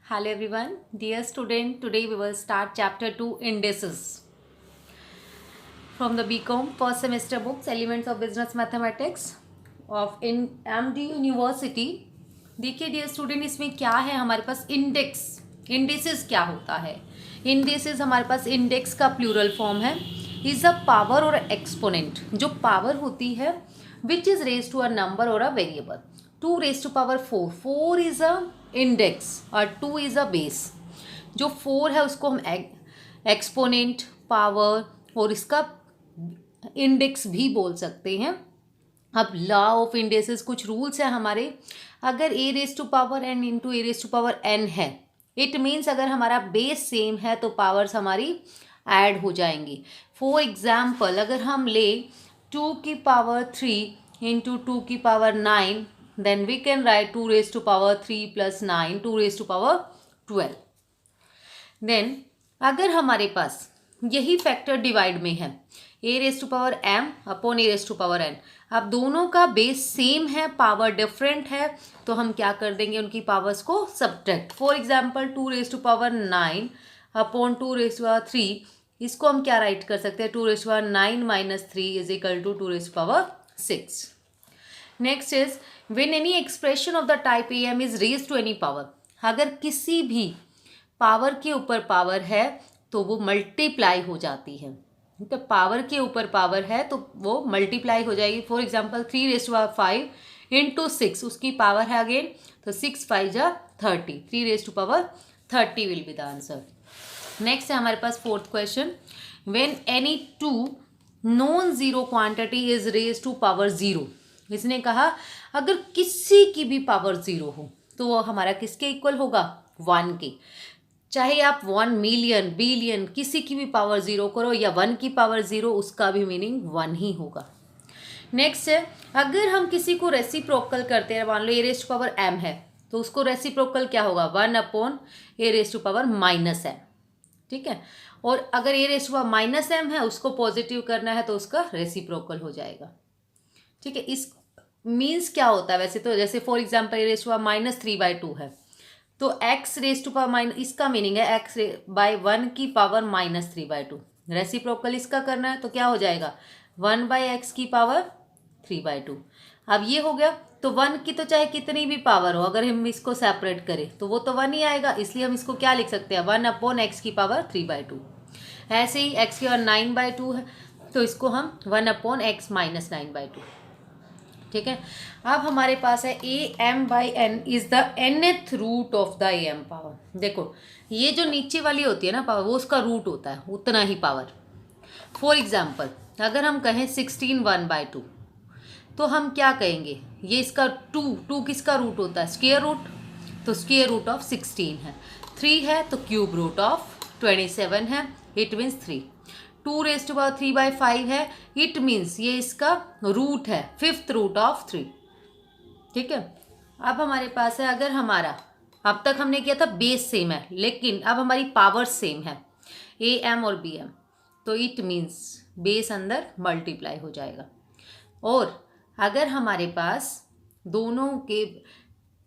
Hello everyone, dear student. Today we will start chapter 2 indices from the BCom first semester books Elements of Business Mathematics of in MD University. देखिए dear student, इसमें क्या है हमारे पास index क्या होता है। इंडेक्स हमारे पास इंडेक्स का प्लूरल फॉर्म है, इज अ पावर और एक्सपोनेंट। जो पावर होती है which is raise to a number और a variable. 2 raise to power 4, 4 is a index और 2 इज अ बेस। जो 4 है उसको हम एक्सपोनेंट, पावर और इसका इंडेक्स भी बोल सकते हैं। अब लॉ ऑफ इंडेक्सेस कुछ रूल्स हैं हमारे। अगर A raise to power N into A raise to power N है, इट मीन्स अगर हमारा बेस सेम है तो पावर्स हमारी ऐड हो जाएंगी। फॉर एग्जाम्पल अगर हम ले 2 की पावर 3 इंटू 2 की power 9, then we can write 2 raise to power 3 plus 9, 2 raise to power 12। देन अगर हमारे पास यही फैक्टर डिवाइड में है, A raise to power M upon A raise to power N, अब दोनों का बेस सेम है, पावर डिफरेंट है, तो हम क्या कर देंगे, उनकी पावर्स को subtract. For example 2 raise to power 9 upon 2 raise to power 3, इसको हम क्या राइट कर सकते हैं, 2 raise to power 9 minus 3 is equal to 2 raise to power 6। Next is when any expression of the type A M is raise to any power. अगर किसी भी power के ऊपर पावर है तो वो मल्टीप्लाई हो जाती है। तो पावर के ऊपर पावर है तो वो मल्टीप्लाई हो जाएगी। For example 3 raise to power 5 into 6, उसकी पावर है अगेन, तो 6 5 जा 30, 3 raise to power 30 will be the answer. Next है हमारे पास fourth question, when any two non zero quantity is raise to power 0। इसने कहा अगर किसी की भी पावर 0 हो तो वो हमारा किसके इक्वल होगा, 1 के। चाहे आप 1 मिलियन बिलियन किसी की भी पावर 0 करो या 1 की पावर 0, उसका भी मीनिंग 1 ही होगा। नेक्स्ट है अगर हम किसी को रेसिप्रोकल करते हैं, मान लो A raise to power m है तो उसको रेसिप्रोकल क्या होगा, 1 upon A raise to power minus m। ठीक है, और अगर A raise to power minus m है उसको पॉजिटिव करना है तो उसका रेसिप्रोकल हो जाएगा। ठीक है, इस मीन्स क्या होता है वैसे तो, जैसे for example A raise to power minus 3/2 है तो x raise to power minus, इसका मीनिंग है x बाई 1 की पावर माइनस 3/2। रेसिप्रोकल इसका करना है तो क्या हो जाएगा, 1 बाई एक्स की पावर 3/2। अब ये हो गया, तो 1 की तो चाहे कितनी भी पावर हो, अगर हम इसको सेपरेट करें तो वो तो 1 ही आएगा, इसलिए हम इसको क्या लिख सकते हैं, 1 अपॉन एक्स की पावर 3/2। ऐसे ही x की पावर 9/2 है तो इसको हम 1 अपॉन एक्स माइनस 9/2। ठीक है, अब हमारे पास है A M by N is the nth root of the A M power. देखो ये जो नीचे वाली होती है ना पावर, वो उसका रूट होता है उतना ही पावर। फॉर एग्जाम्पल अगर हम कहें 16 1/2 तो हम क्या कहेंगे, ये इसका 2 किसका रूट होता है, स्क्वायर रूट, तो स्क्वायर रूट ऑफ 16 है। 3 है तो क्यूब रूट ऑफ 27 है, it means 3। 2 raise to power 3/5 है, इट मीन्स ये इसका रूट है, 5th रूट ऑफ 3। ठीक है, अब हमारे पास है, अगर हमारा अब तक हमने किया था बेस सेम है, लेकिन अब हमारी पावर सेम है ए एम और बी एम, तो इट मीन्स बेस अंदर मल्टीप्लाई हो जाएगा। और अगर हमारे पास दोनों के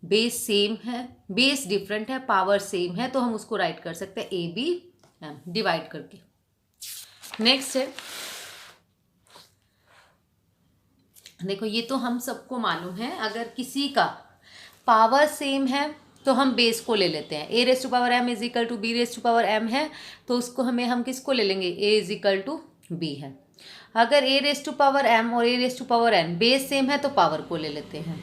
बेस सेम है, बेस डिफरेंट है, पावर सेम है, तो हम उसको राइट कर सकते हैं ए बी एम डिवाइड करके। नेक्स्ट है, देखो ये तो हम सबको मालूम है, अगर किसी का पावर सेम है तो हम बेस को ले लेते हैं। A raise to power M is equal to B raise to power M है तो उसको हम किसको ले लेंगे, A is equal to B है। अगर A raise to power M और A raise to power N base same है तो पावर को ले लेते हैं।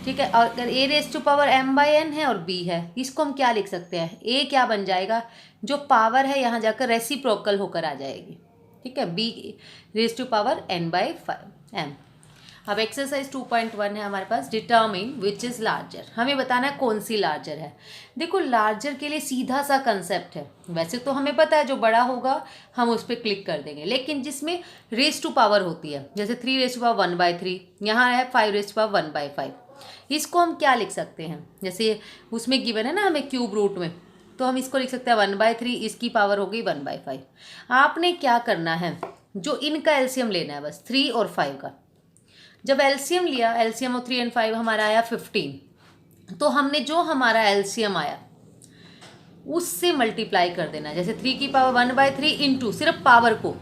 ठीक है, और अगर A raise to power M by N है और बी है, इसको हम क्या लिख सकते हैं, ए क्या बन जाएगा, जो पावर है यहाँ जाकर रेसिप्रोकल होकर आ जाएगी। ठीक है, B raise to power N by M. अब एक्सरसाइज 2.1 है हमारे पास, डिटर्मिन विच इज़ लार्जर। हमें बताना है कौन सी लार्जर है। देखो लार्जर के लिए सीधा सा कंसेप्ट है, वैसे तो हमें पता है जो बड़ा होगा हम उस पर क्लिक कर देंगे, लेकिन जिसमें रेज टू पावर होती है, जैसे 3 रेज टू पावर 1/3, यहाँ है 5 रेज टू पावर 1/5, इसको हम क्या लिख सकते हैं, जैसे उसमें गिवन है ना हमें क्यूब रूट में, तो हम इसको लिख सकते हैं 1/3, इसकी पावर हो गई 1/5। आपने क्या करना है, जो इनका एलसीएम लेना है बस, 3 और 5 का। जब एलसीएम लिया, एलसीएम ऑफ 3 और 5 हमारा आया 15, तो हमने जो हमारा एलसीएम आया उससे मल्टीप्लाई कर देना। जैसे 3 की पावर 1/3 इंटू सिर्फ पावर को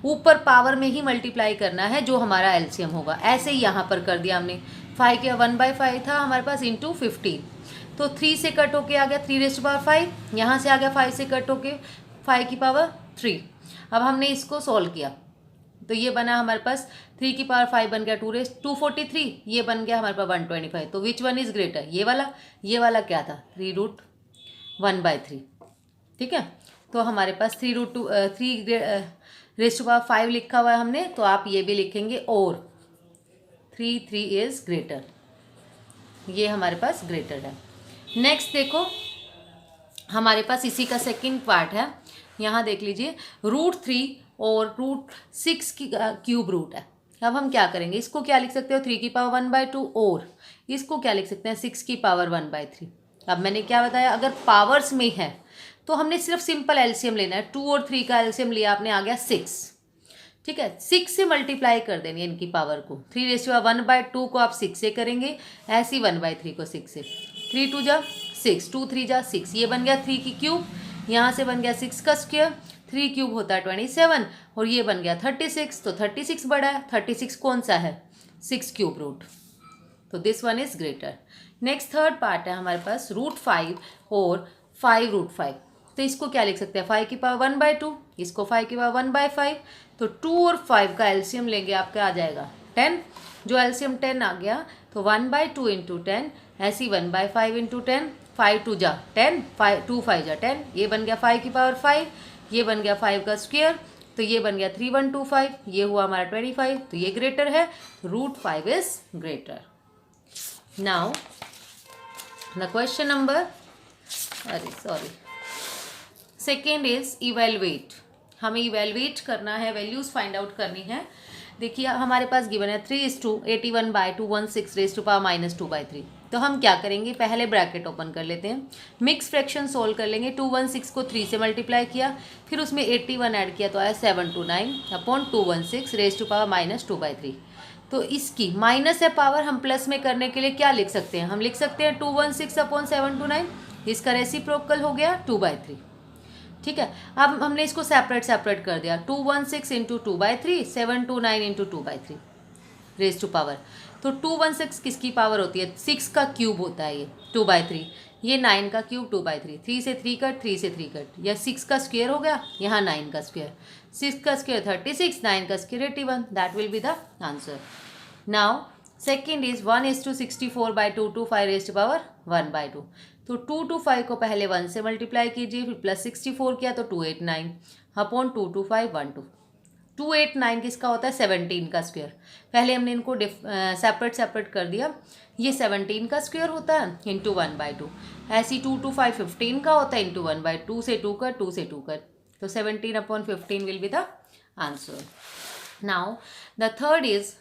ऊपर पावर में ही मल्टीप्लाई करना है जो हमारा एलसीएम होगा। ऐसे ही यहाँ पर कर दिया हमने। 5 के 1/5 था हमारे पास इंटू 15, तो 3 से कट होके आ गया 3⁵, यहाँ से आ गया 5 से कट होके 5 की पावर 3। अब हमने इसको सॉल्व किया तो ये बना हमारे पास 3 की पावर 5 बन गया 243, ये बन गया हमारे पास 125। तो विच वन इज ग्रेटर, ये वाला क्या था 3√1/3। ठीक है, तो हमारे पास 3√5 लिखा हुआ है हमने, तो आप ये भी लिखेंगे और 3 इज ग्रेटर, ये हमारे पास ग्रेटर है। नेक्स्ट देखो हमारे पास इसी का सेकंड पार्ट है, यहाँ देख लीजिए √3 और √6 की क्यूब रूट है। अब हम क्या करेंगे, इसको क्या लिख सकते हो 3 की पावर 1/2 और इसको क्या लिख सकते हैं 6 की पावर 1/3। अब मैंने क्या बताया, अगर पावर्स में है तो हमने सिर्फ सिंपल एलसीएम लेना है। 2 और 3 का एलसीएम लिया आपने, आ गया 6। ठीक है, 6 से मल्टीप्लाई कर देंगे इनकी पावर को। 3⁻1/2 को आप 6 से करेंगे, ऐसी 1/3 को 6 से। 3 2 जा 6, 2 3 जा 6, ये बन गया 3 की क्यूब, यहाँ से बन गया 6 का स्क्वायर, 3 क्यूब होता है 27 और ये बन गया 36। तो 36 बड़ा है, 36 कौन सा है 6 क्यूब रूट, तो this one is greater. Next third part है हमारे पास √5 और 5√5। तो इसको क्या लिख सकते हैं 5 की पावर 1/2, इसको 5 की पावर 1/5। तो 2 और 5 का एलसीएम लेंगे, आपका आ जाएगा 10। जो एलसीएम 10 आ गया तो 1/2 इंटू 10, ऐसी 1/5 इंटू 10, 5 2 जा 10, 2 5 जा 10, ये बन गया 5 की पावर 5, ये बन गया 5 का स्क्वायर, तो ये बन गया 3125, ये हुआ हमारा 25। तो ये ग्रेटर है, √5 is greater. Now the question number second is evaluate. हमें इवेलुएट करना है, वैल्यूज फाइंड आउट करनी है। देखिए हमारे पास गिवन है 3:81/216 -2/3। तो हम क्या करेंगे, पहले ब्रैकेट ओपन कर लेते हैं, मिक्स फ्रैक्शन सोल्व कर लेंगे। 216 को 3 से मल्टीप्लाई किया, फिर उसमें 81 ऐड किया तो आया 729/216 -2/3। तो इसकी माइनस है पावर, हम प्लस में करने के लिए क्या लिख सकते हैं, हम लिख सकते हैं 216/729, इसका रेसिप्रोकल हो गया 2/3। ठीक है, अब हमने इसको सेपरेट कर दिया, 216 into 2/3, 729 into 2/3 raise to power. तो 216 किसकी पावर होती है, 6 का क्यूब होता है ये 2/3, ये 9 का क्यूब 2/3, 3 से 3 कट, 3 से 3 कट, यह 6 का स्क्वायर हो गया, यहाँ 9 का स्क्वायर, 6 का स्क्वायर 36, 9 का square 81, that will be the answer. Now second is 1:64/225 raise to power 1/2। तो 2 to 5 को पहले 1 से मल्टीप्लाई कीजिए, फिर प्लस 64 किया तो 289 अपॉन 2 to 5 12। 289 किसका होता है 17 का स्क्वायर। पहले हमने इनको सेपरेट कर दिया, ये 17 का स्क्वायर होता है इंटू 1/2, ऐसी 2 to 5 15 का होता है इंटू 1/2 से 2 कट, 2 से 2 कट, तो 17/15 will be the answer. Now the third is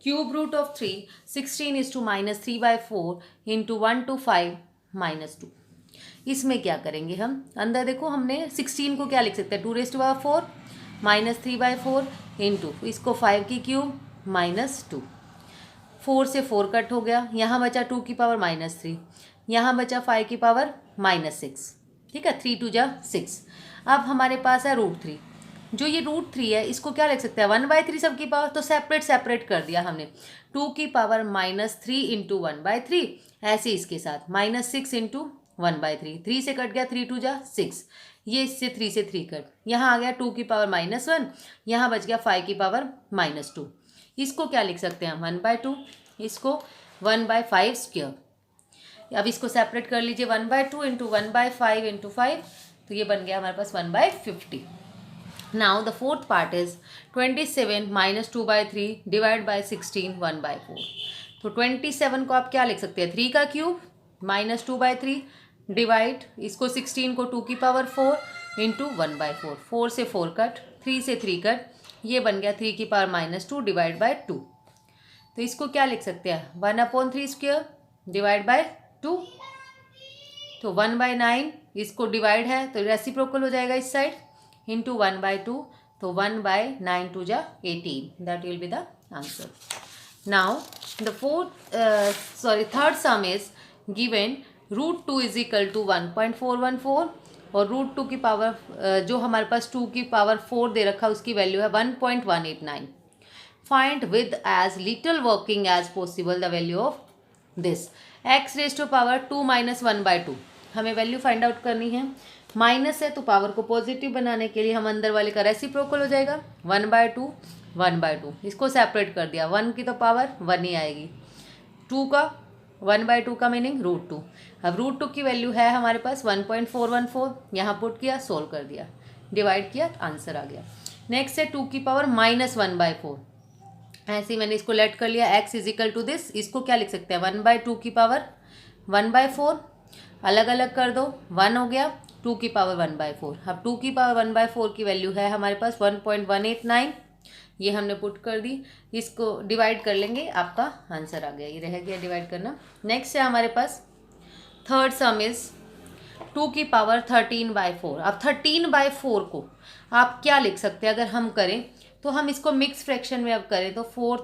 cube root of 3, 16 is to -3/4 into 1 to 5 -2। इसमें क्या करेंगे हम, अंदर देखो हमने 16 को क्या लिख सकते हैं 2⁴ -3/4 इंटू इसको 5 की क्यूब -2, 4 से 4 कट हो गया, यहाँ बचा 2 की पावर -3, यहाँ बचा 5 की पावर -6। ठीक है, 3 2 जा 6। अब हमारे पास है √3, जो ये √3 है इसको क्या लिख सकते हैं 1/3 सबकी पावर, तो सेपरेट कर दिया हमने, 2 की पावर -3 इंटू 1/3, ऐसे इसके साथ -6 इंटू 1/3, 3 से कट गया, 3 2 जा 6, ये इससे 3 से 3 कट, यहाँ आ गया 2 की पावर -1, यहाँ बच गया 5 की पावर -2, इसको क्या लिख सकते हैं हम 1/2, इसको 1/5 स्क्वायर। अब इसको सेपरेट कर लीजिए, 1/2 इंटू 1/5 इंटू 5, तो ये बन गया हमारे पास 1/50। Now the fourth part is 27 -2/3 divide by 16 1/4। तो 27 को आप क्या लिख सकते हैं 3 का क्यूब -2/3 डिवाइड, इसको 16 को 2 की पावर 4 इंटू 1/4, 4 से 4 कट, 3 से 3 कट, ये बन गया 3 की पावर -2 डिवाइड बाई 2। तो इसको क्या लिख सकते हैं 1/3 स्क्वायर डिवाइड बाई 2, तो 1/9, इसको डिवाइड है तो रेसिप्रोकल हो जाएगा इस साइड, इंटू 1/2, तो 1/9 2 जा 18, that will be the answer. Now the third sum is given √2 is equal to 1.414 और √2 की पावर जो हमारे पास 2 की पावर 4 दे रखा है उसकी वैल्यू है 1.189. Find with as little working as possible the value of this. x raise to power 2 minus 1/2 हमें वैल्यू फाइंड आउट करनी है. माइनस है तो पावर को पॉजिटिव बनाने के लिए हम अंदर वाले का रेसिप्रोकल हो जाएगा 1/2 1/2. इसको सेपरेट कर दिया. 1 की तो पावर 1 ही आएगी. 2 का 1/2 का मीनिंग √2. अब √2 की वैल्यू है हमारे पास 1.414. यहाँ पुट किया, सोल्व कर दिया, डिवाइड किया, आंसर आ गया. नेक्स्ट है 2 की पावर -1/4. ऐसे ही मैंने इसको लेट कर लिया. x is equal to this. इसको क्या लिख सकते हैं 1/2 की पावर 1/4. अलग अलग कर दो, 1 हो गया, 2 की पावर 1/4. अब 2 की पावर 1/4 की वैल्यू है हमारे पास 1.189. ये हमने पुट कर दी. इसको डिवाइड कर लेंगे, आपका आंसर आ गया. ये रह गया डिवाइड करना. नेक्स्ट है हमारे पास थर्ड सम इज 2 की पावर 13/4. अब 13/4 को आप क्या लिख सकते हैं अगर हम करें तो हम इसको मिक्स फ्रैक्शन में अब करें तो 4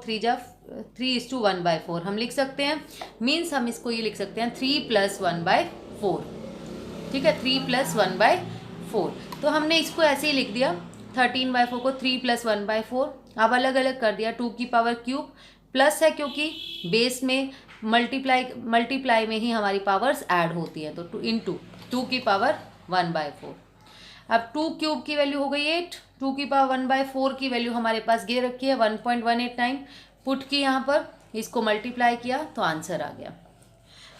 3 1/4 हम लिख सकते हैं. मीन्स हम इसको ये लिख सकते हैं 3 + 1/4. ठीक है, 3 + 1/4. तो हमने इसको ऐसे ही लिख दिया 13/4 को 3 + 1/4. अब अलग अलग कर दिया. 2 की पावर क्यूब प्लस है क्योंकि बेस में मल्टीप्लाई में ही हमारी पावर्स ऐड होती हैं तो इंटू 2 की पावर 1/4. अब 2 क्यूब की वैल्यू हो गई 8. 2 की पावर 1/4 की वैल्यू हमारे पास गे रखी है 1.189. पुट की यहाँ पर, इसको मल्टीप्लाई किया तो आंसर आ गया.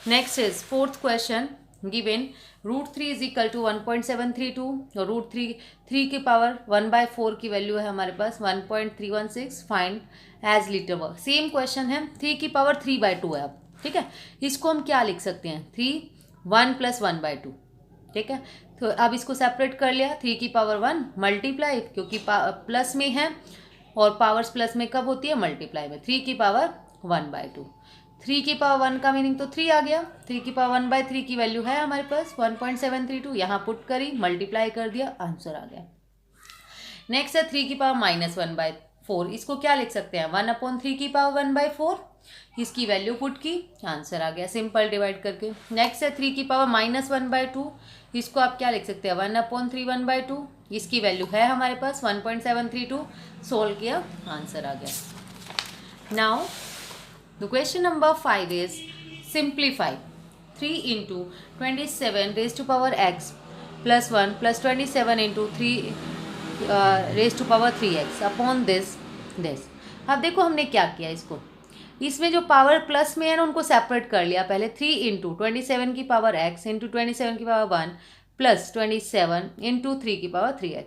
Next is fourth question given √3 is equal to 1.732 और √3 की पावर 1/4 की वैल्यू है हमारे पास 1.316. Find as little work. Same question है. 3 की पावर 3/2 है. अब ठीक है, इसको हम क्या लिख सकते हैं 1 + 1/2. ठीक है, तो अब इसको सेपरेट कर लिया. 3 की पावर 1 मल्टीप्लाई क्योंकि प्लस में है और पावर्स प्लस में कब होती है मल्टीप्लाई में. 3 की पावर 1/2. 3 की पावर 1 का मीनिंग तो 3 आ गया. 3 की पावर 1/3 की वैल्यू है हमारे पास 1.732. यहाँ पुट करी, मल्टीप्लाई कर दिया, आंसर आ गया. नेक्स्ट है 3 की पावर -1/4. इसको क्या लिख सकते हैं 1/3 की पावर 1/4. इसकी वैल्यू पुट की, आंसर आ गया सिंपल डिवाइड करके. नेक्स्ट है 3 की पावर -1/2. इसको आप क्या लिख सकते हैं 1/3 1/2. इसकी वैल्यू है हमारे पास 1.732. सोल्व किया, आंसर आ गया. Now the question number 5 is simplify 3 × 27 raised to power x + 1 + 27 × 3 raised to power 3x upon this. अब देखो हमने क्या किया, इसमें जो पावर प्लस में है ना उनको सेपरेट कर लिया पहले. 3 × 27 की पावर x × 27 की पावर 1 + 27 × 3 की पावर 3x.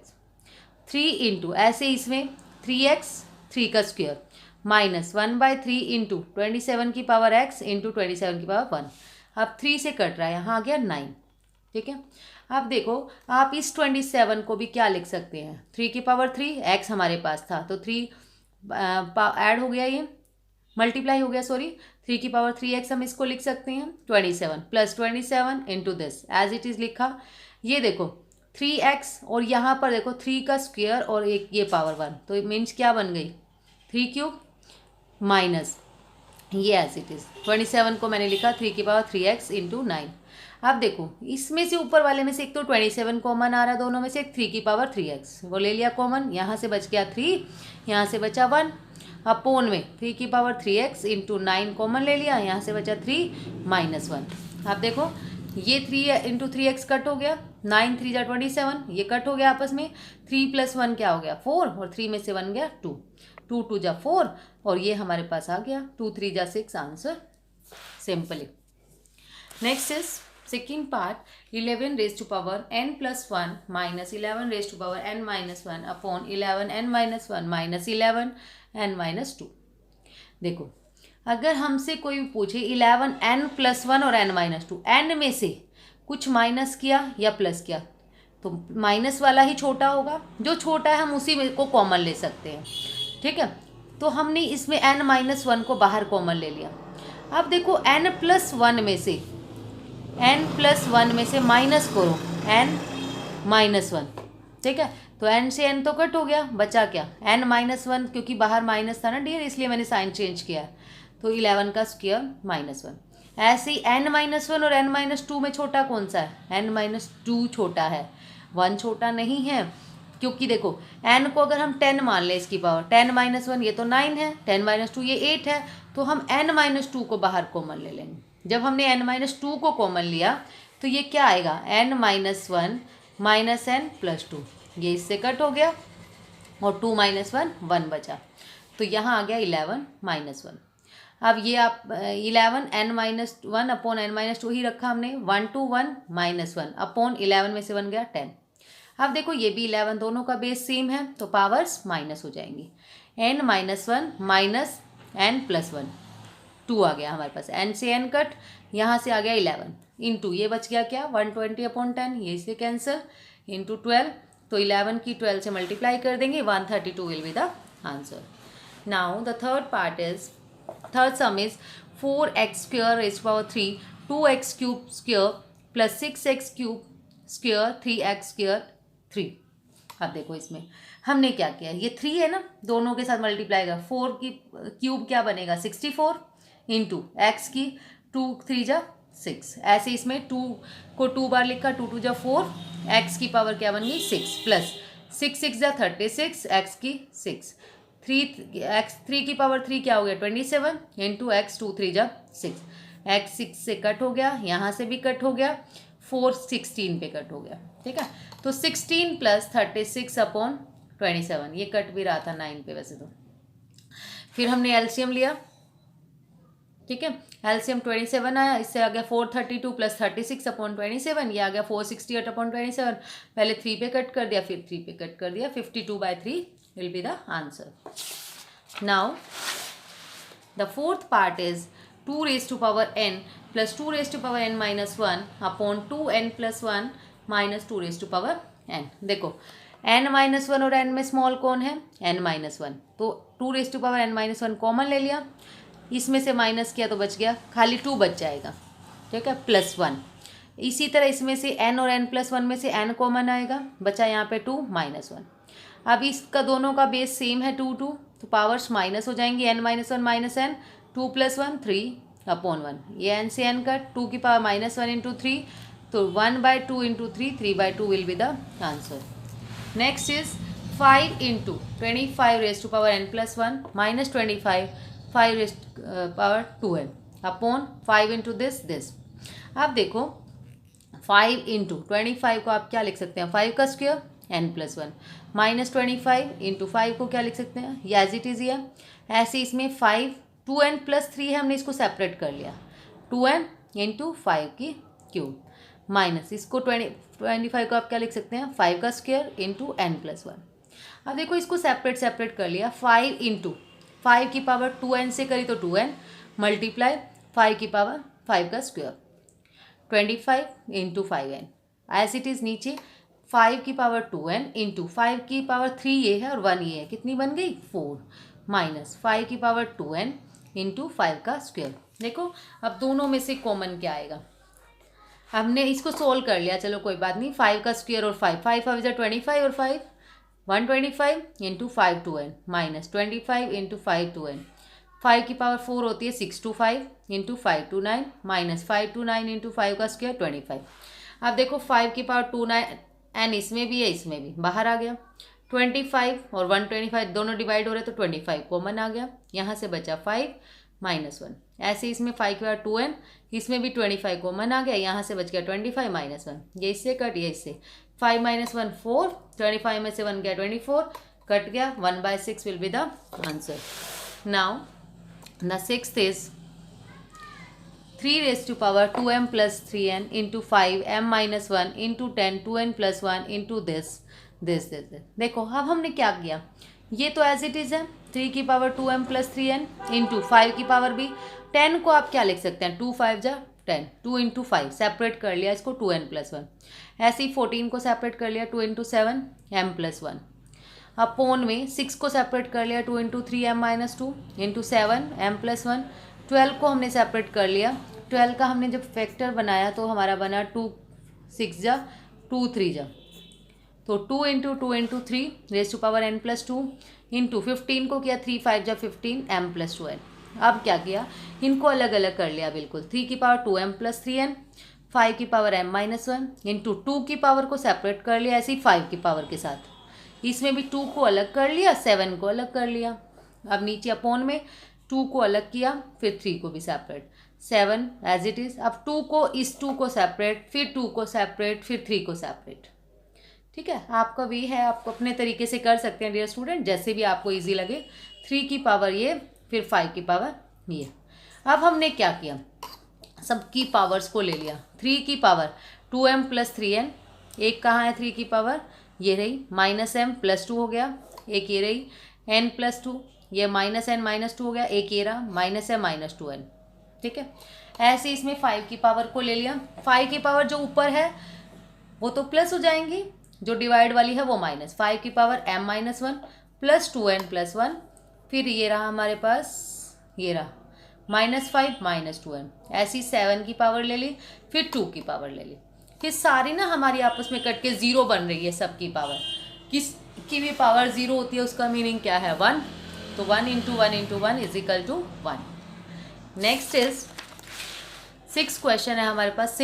3 × ऐसे इसमें 3x 3 का स्क्वायर -1/3 × 27 की पावर x × 27 की पावर 1. अब 3 से कट रहा है, यहाँ आ गया 9. ठीक है, अब देखो आप इस 27 को भी क्या लिख सकते हैं 3 की पावर 3. x हमारे पास था तो 3 ऐड हो गया, ये मल्टीप्लाई हो गया, सॉरी. 3 की पावर 3x हम इसको लिख सकते हैं 27 + 27 × दिस एज इट इज़ लिखा. ये देखो 3x और यहाँ पर देखो 3 का स्क्वायर और एक ये पावर 1 तो मीन्स क्या बन गई 3³ माइनस ये एज इट इज़ 27 को मैंने लिखा 3 की पावर 3x × 9. अब देखो इसमें से ऊपर वाले में से एक तो 27 कॉमन आ रहा, दोनों में से एक 3 की पावर 3x वो ले लिया कॉमन. यहाँ से बच गया 3, यहाँ से बचा 1. अपोन में 3 की पावर 3x × 9 कॉमन ले लिया, यहाँ से बचा 3 - 1. अब देखो ये 3 × 3x कट हो गया, 9 3 × 27 ये कट हो गया आपस में. 3 + 1 क्या हो गया 4 और 3 में से 1 गया 2. 2 2 × 4 और ये हमारे पास आ गया 2 3 × 6 answer simply. Next is second part 11 raised to power n + 1 - 11 raised to power n - 1 upon 11n - 1 - 11n - 2. देखो अगर हमसे कोई पूछे 11n + 1 और n - 2, n में से कुछ माइनस किया या प्लस किया तो माइनस वाला ही छोटा होगा, जो छोटा है हम उसी में को कॉमन ले सकते हैं. ठीक है, तो हमने इसमें n - 1 को बाहर कॉमन ले लिया. अब देखो n + 1 में से माइनस करो n - 1. ठीक है, तो n से n तो कट हो गया, बचा क्या n - 1 क्योंकि बाहर माइनस था ना डियर, इसलिए मैंने साइन चेंज किया. तो 11 का स्क्वायर -1. ऐसे ही n-1 और n-2 में छोटा कौन सा है? n-2 छोटा है, 1 छोटा नहीं है, क्योंकि देखो n को अगर हम 10 मान लें इसकी पावर, 10-1 ये तो 9 है, 10-2 ये 8 है, तो हम n-2 को बाहर कॉमन ले लेंगे। जब हमने n-2 को कॉमन लिया तो ये क्या आएगा? n-1 माइनस n प्लस 2, ये इससे कट हो गया और 2 - 1 1 बचा, तो यहाँ आ गया 11-1। अब ये आप 11 n-1 अपॉन n-2 ही रखा हमने, 1 to 1 -1 अपॉन 11 में से 1 गया 10। अब देखो ये भी 11, दोनों का बेस सेम है तो पावर्स माइनस हो जाएंगी। n-1 माइनस n प्लस 1, 2 आ गया हमारे पास, n से n कट, यहाँ से आ गया 11 इंटू ये बच गया क्या? 120 अपॉन 10, ये इससे कैंसिल, इंटू 12, तो 11 की 12 से मल्टीप्लाई कर देंगे, 132 will be the answer. Now the third sum is 4x square raised to power 3 2x cube square plus 6x cube square 3x square 3। अब देखो इसमें हमने क्या किया, ये 3 है ना, दोनों के साथ मल्टीप्लाई का, 4 की क्यूब क्या बनेगा? 64 इंटू एक्स की 2 3 जा 6, ऐसे इसमें 2 को 2 बार लिखा, 2 2 जा 4, एक्स की पावर क्या बन गई? 6 प्लस 6 6 जा 36, एक्स की 6, 3 की पावर 3 क्या हो गया? 27 इंटू एक्स 2 3 जा 6, एक्स 6 से कट हो गया, यहाँ से भी कट हो गया, 4 16 पे कट हो गया, ठीक है। तो 16 प्लस 36 अपॉन 27, ये कट भी रहा था 9 पे वैसे तो। फिर हमने एलसीएम लिया, ठीक है, एलसीएम 27 आया, इससे आ गया 432 प्लस 36 अपॉन 27, ये आ गया 468 अपॉन 27, पहले 3 पे कट कर दिया, फिर 3 पे कट कर दिया, 52/3 will be the answer. Now the fourth part is 2 raised to power n plus 2 raised to power n minus 1 upon 2n plus 1 minus 2 raised to power n। देखो n minus 1 और n में small कौन है? n minus 1, तो 2 raised to power n minus 1 common ले लिया, इसमें से माइनस किया तो बच गया, खाली 2 बच जाएगा, ठीक है, प्लस 1। इसी तरह इसमें से n और n प्लस 1 में से n कॉमन आएगा, बचा यहाँ पे 2 माइनस 1। अब इसका दोनों का बेस सेम है 2 2, तो पावर्स माइनस हो जाएंगी, n minus 1 minus n, 2 plus 1 3 upon 1, ये n से n कट, 2 की पावर माइनस 1 इंटू 3, तो 1/2 into 3, 3/2 will be the answer. Next is 5 into 25 raise to power n plus 1 minus 25 5 raise power 2n upon 5 into this. अब देखो 5 into 25 को आप क्या लिख सकते हैं? 5 का square n plus 1 minus 25 into 5 को क्या लिख सकते हैं? या एज इट इज़ है, ऐसे इसमें 5 2n प्लस 3 है, हमने इसको सेपरेट कर लिया, 2n इंटू 5 की क्यूब माइनस इसको 25 को आप क्या लिख सकते हैं? 5 का स्क्वायर इंटू n प्लस 1। अब देखो इसको सेपरेट कर लिया, 5 इंटू 5 की पावर 2n से करी तो 2n मल्टीप्लाई 5 की पावर 5 का square 25 into 5n, as it is नीचे 5 की पावर 2n इंटू 5 की पावर 3 ये है और 1 ये है, कितनी बन गई? 4 माइनस 5 की पावर 2n इंटू 5 का स्क्वायर। देखो अब दोनों में से कॉमन क्या आएगा, हमने इसको सोल्व कर लिया, चलो कोई बात नहीं, 5 का स्क्वायर और 5 5 5 25 और 5 125 into 5 2n minus 25 into 5 2n, 5 की पावर 4 होती है 6 to 5 into 5 to 9 minus 5 to 9 into 5 का स्क्वायर 25। अब देखो 5 की पावर 2 9 n इसमें भी है इसमें भी, बाहर आ गया, 25 और 125 दोनों डिवाइड हो रहे तो 25 कॉमन आ गया, यहाँ से बचा 5 माइनस 1, ऐसे इसमें 5 की पावर 2n, इसमें भी 25 कॉमन आ गया, यहाँ से बच गया 25 माइनस 1, ये इससे कट, ये इससे 5 माइनस 1 4, 25 में से 1 गया 24, कट गया, 1/6 will be the answer. Now the sixth is 3 raised to power 2m plus 3n into 5 m minus 1 into 10 2n plus 1 into this। देखो अब हमने क्या किया, ये तो एज इट इज़ है, 3 की power 2m plus 3n into 5 की पावर भी, 10 को आप क्या लिख सकते हैं? 2 5 जा 10, 2 इंटू 5 सेपरेट कर लिया इसको 2n plus 1, ऐसे ही 14 को सेपरेट कर लिया 2 इंटू 7 m plus 1, अपॉन में 6 को सेपरेट कर लिया 2 into 3 m minus 2 into 7 m plus 1, 12 को हमने सेपरेट कर लिया, 12 का हमने जब फैक्टर बनाया तो हमारा बना 2 6 जा 2 3 जा, तो 2 into 3 raise to power n plus 2 into 15 को किया 3 5 जा 15 m प्लस 2n, अब क्या किया, इनको अलग अलग कर लिया बिल्कुल। 3 की पावर 2m प्लस 3n, 5 की पावर m माइनस 1 इंटू 2 की पावर को सेपरेट कर लिया ऐसे ही 5 की पावर के साथ। इसमें भी 2 को अलग कर लिया, 7 को अलग कर लिया। अब नीचे अपॉन में 2 को अलग किया, फिर 3 को भी सेपरेट, 7 एज इट इज़। अब 2 को इस 2 को सेपरेट, फिर 2 को सेपरेट, फिर 3 को सेपरेट। ठीक है, आपका वे है, आपको अपने तरीके से कर सकते हैं डियर स्टूडेंट, जैसे भी आपको इजी लगे। 3 की पावर ये, फिर 5 की पावर ये। अब हमने क्या किया, सबकी पावर्स को ले लिया। 3 की पावर 2m प्लस 3n, एक कहाँ है 3 की पावर, ये रही, माइनस m प्लस 2 हो गया, एक ये रही n प्लस 2, ये माइनस n माइनस 2 हो गया, एक ये रहा माइनस m माइनस 2n। ठीक है, ऐसे इसमें 5 की पावर को ले लिया। 5 की पावर जो ऊपर है वो तो प्लस हो जाएंगी, जो डिवाइड वाली है वो माइनस। 5 की power m minus 1 plus 2n plus 1, फिर ये रहा हमारे पास, ये रहा -5 माइनस 2n। ऐसी 7 की पावर ले ली, फिर 2 की पावर ले ली, फिर सारी ना हमारी आपस में कट के 0 बन रही है सबकी पावर। किस की भी पावर 0 होती है उसका मीनिंग क्या है, 1। तो 1 into 1 into 1 is equal to 1। Next is 6 question है हमारे पास,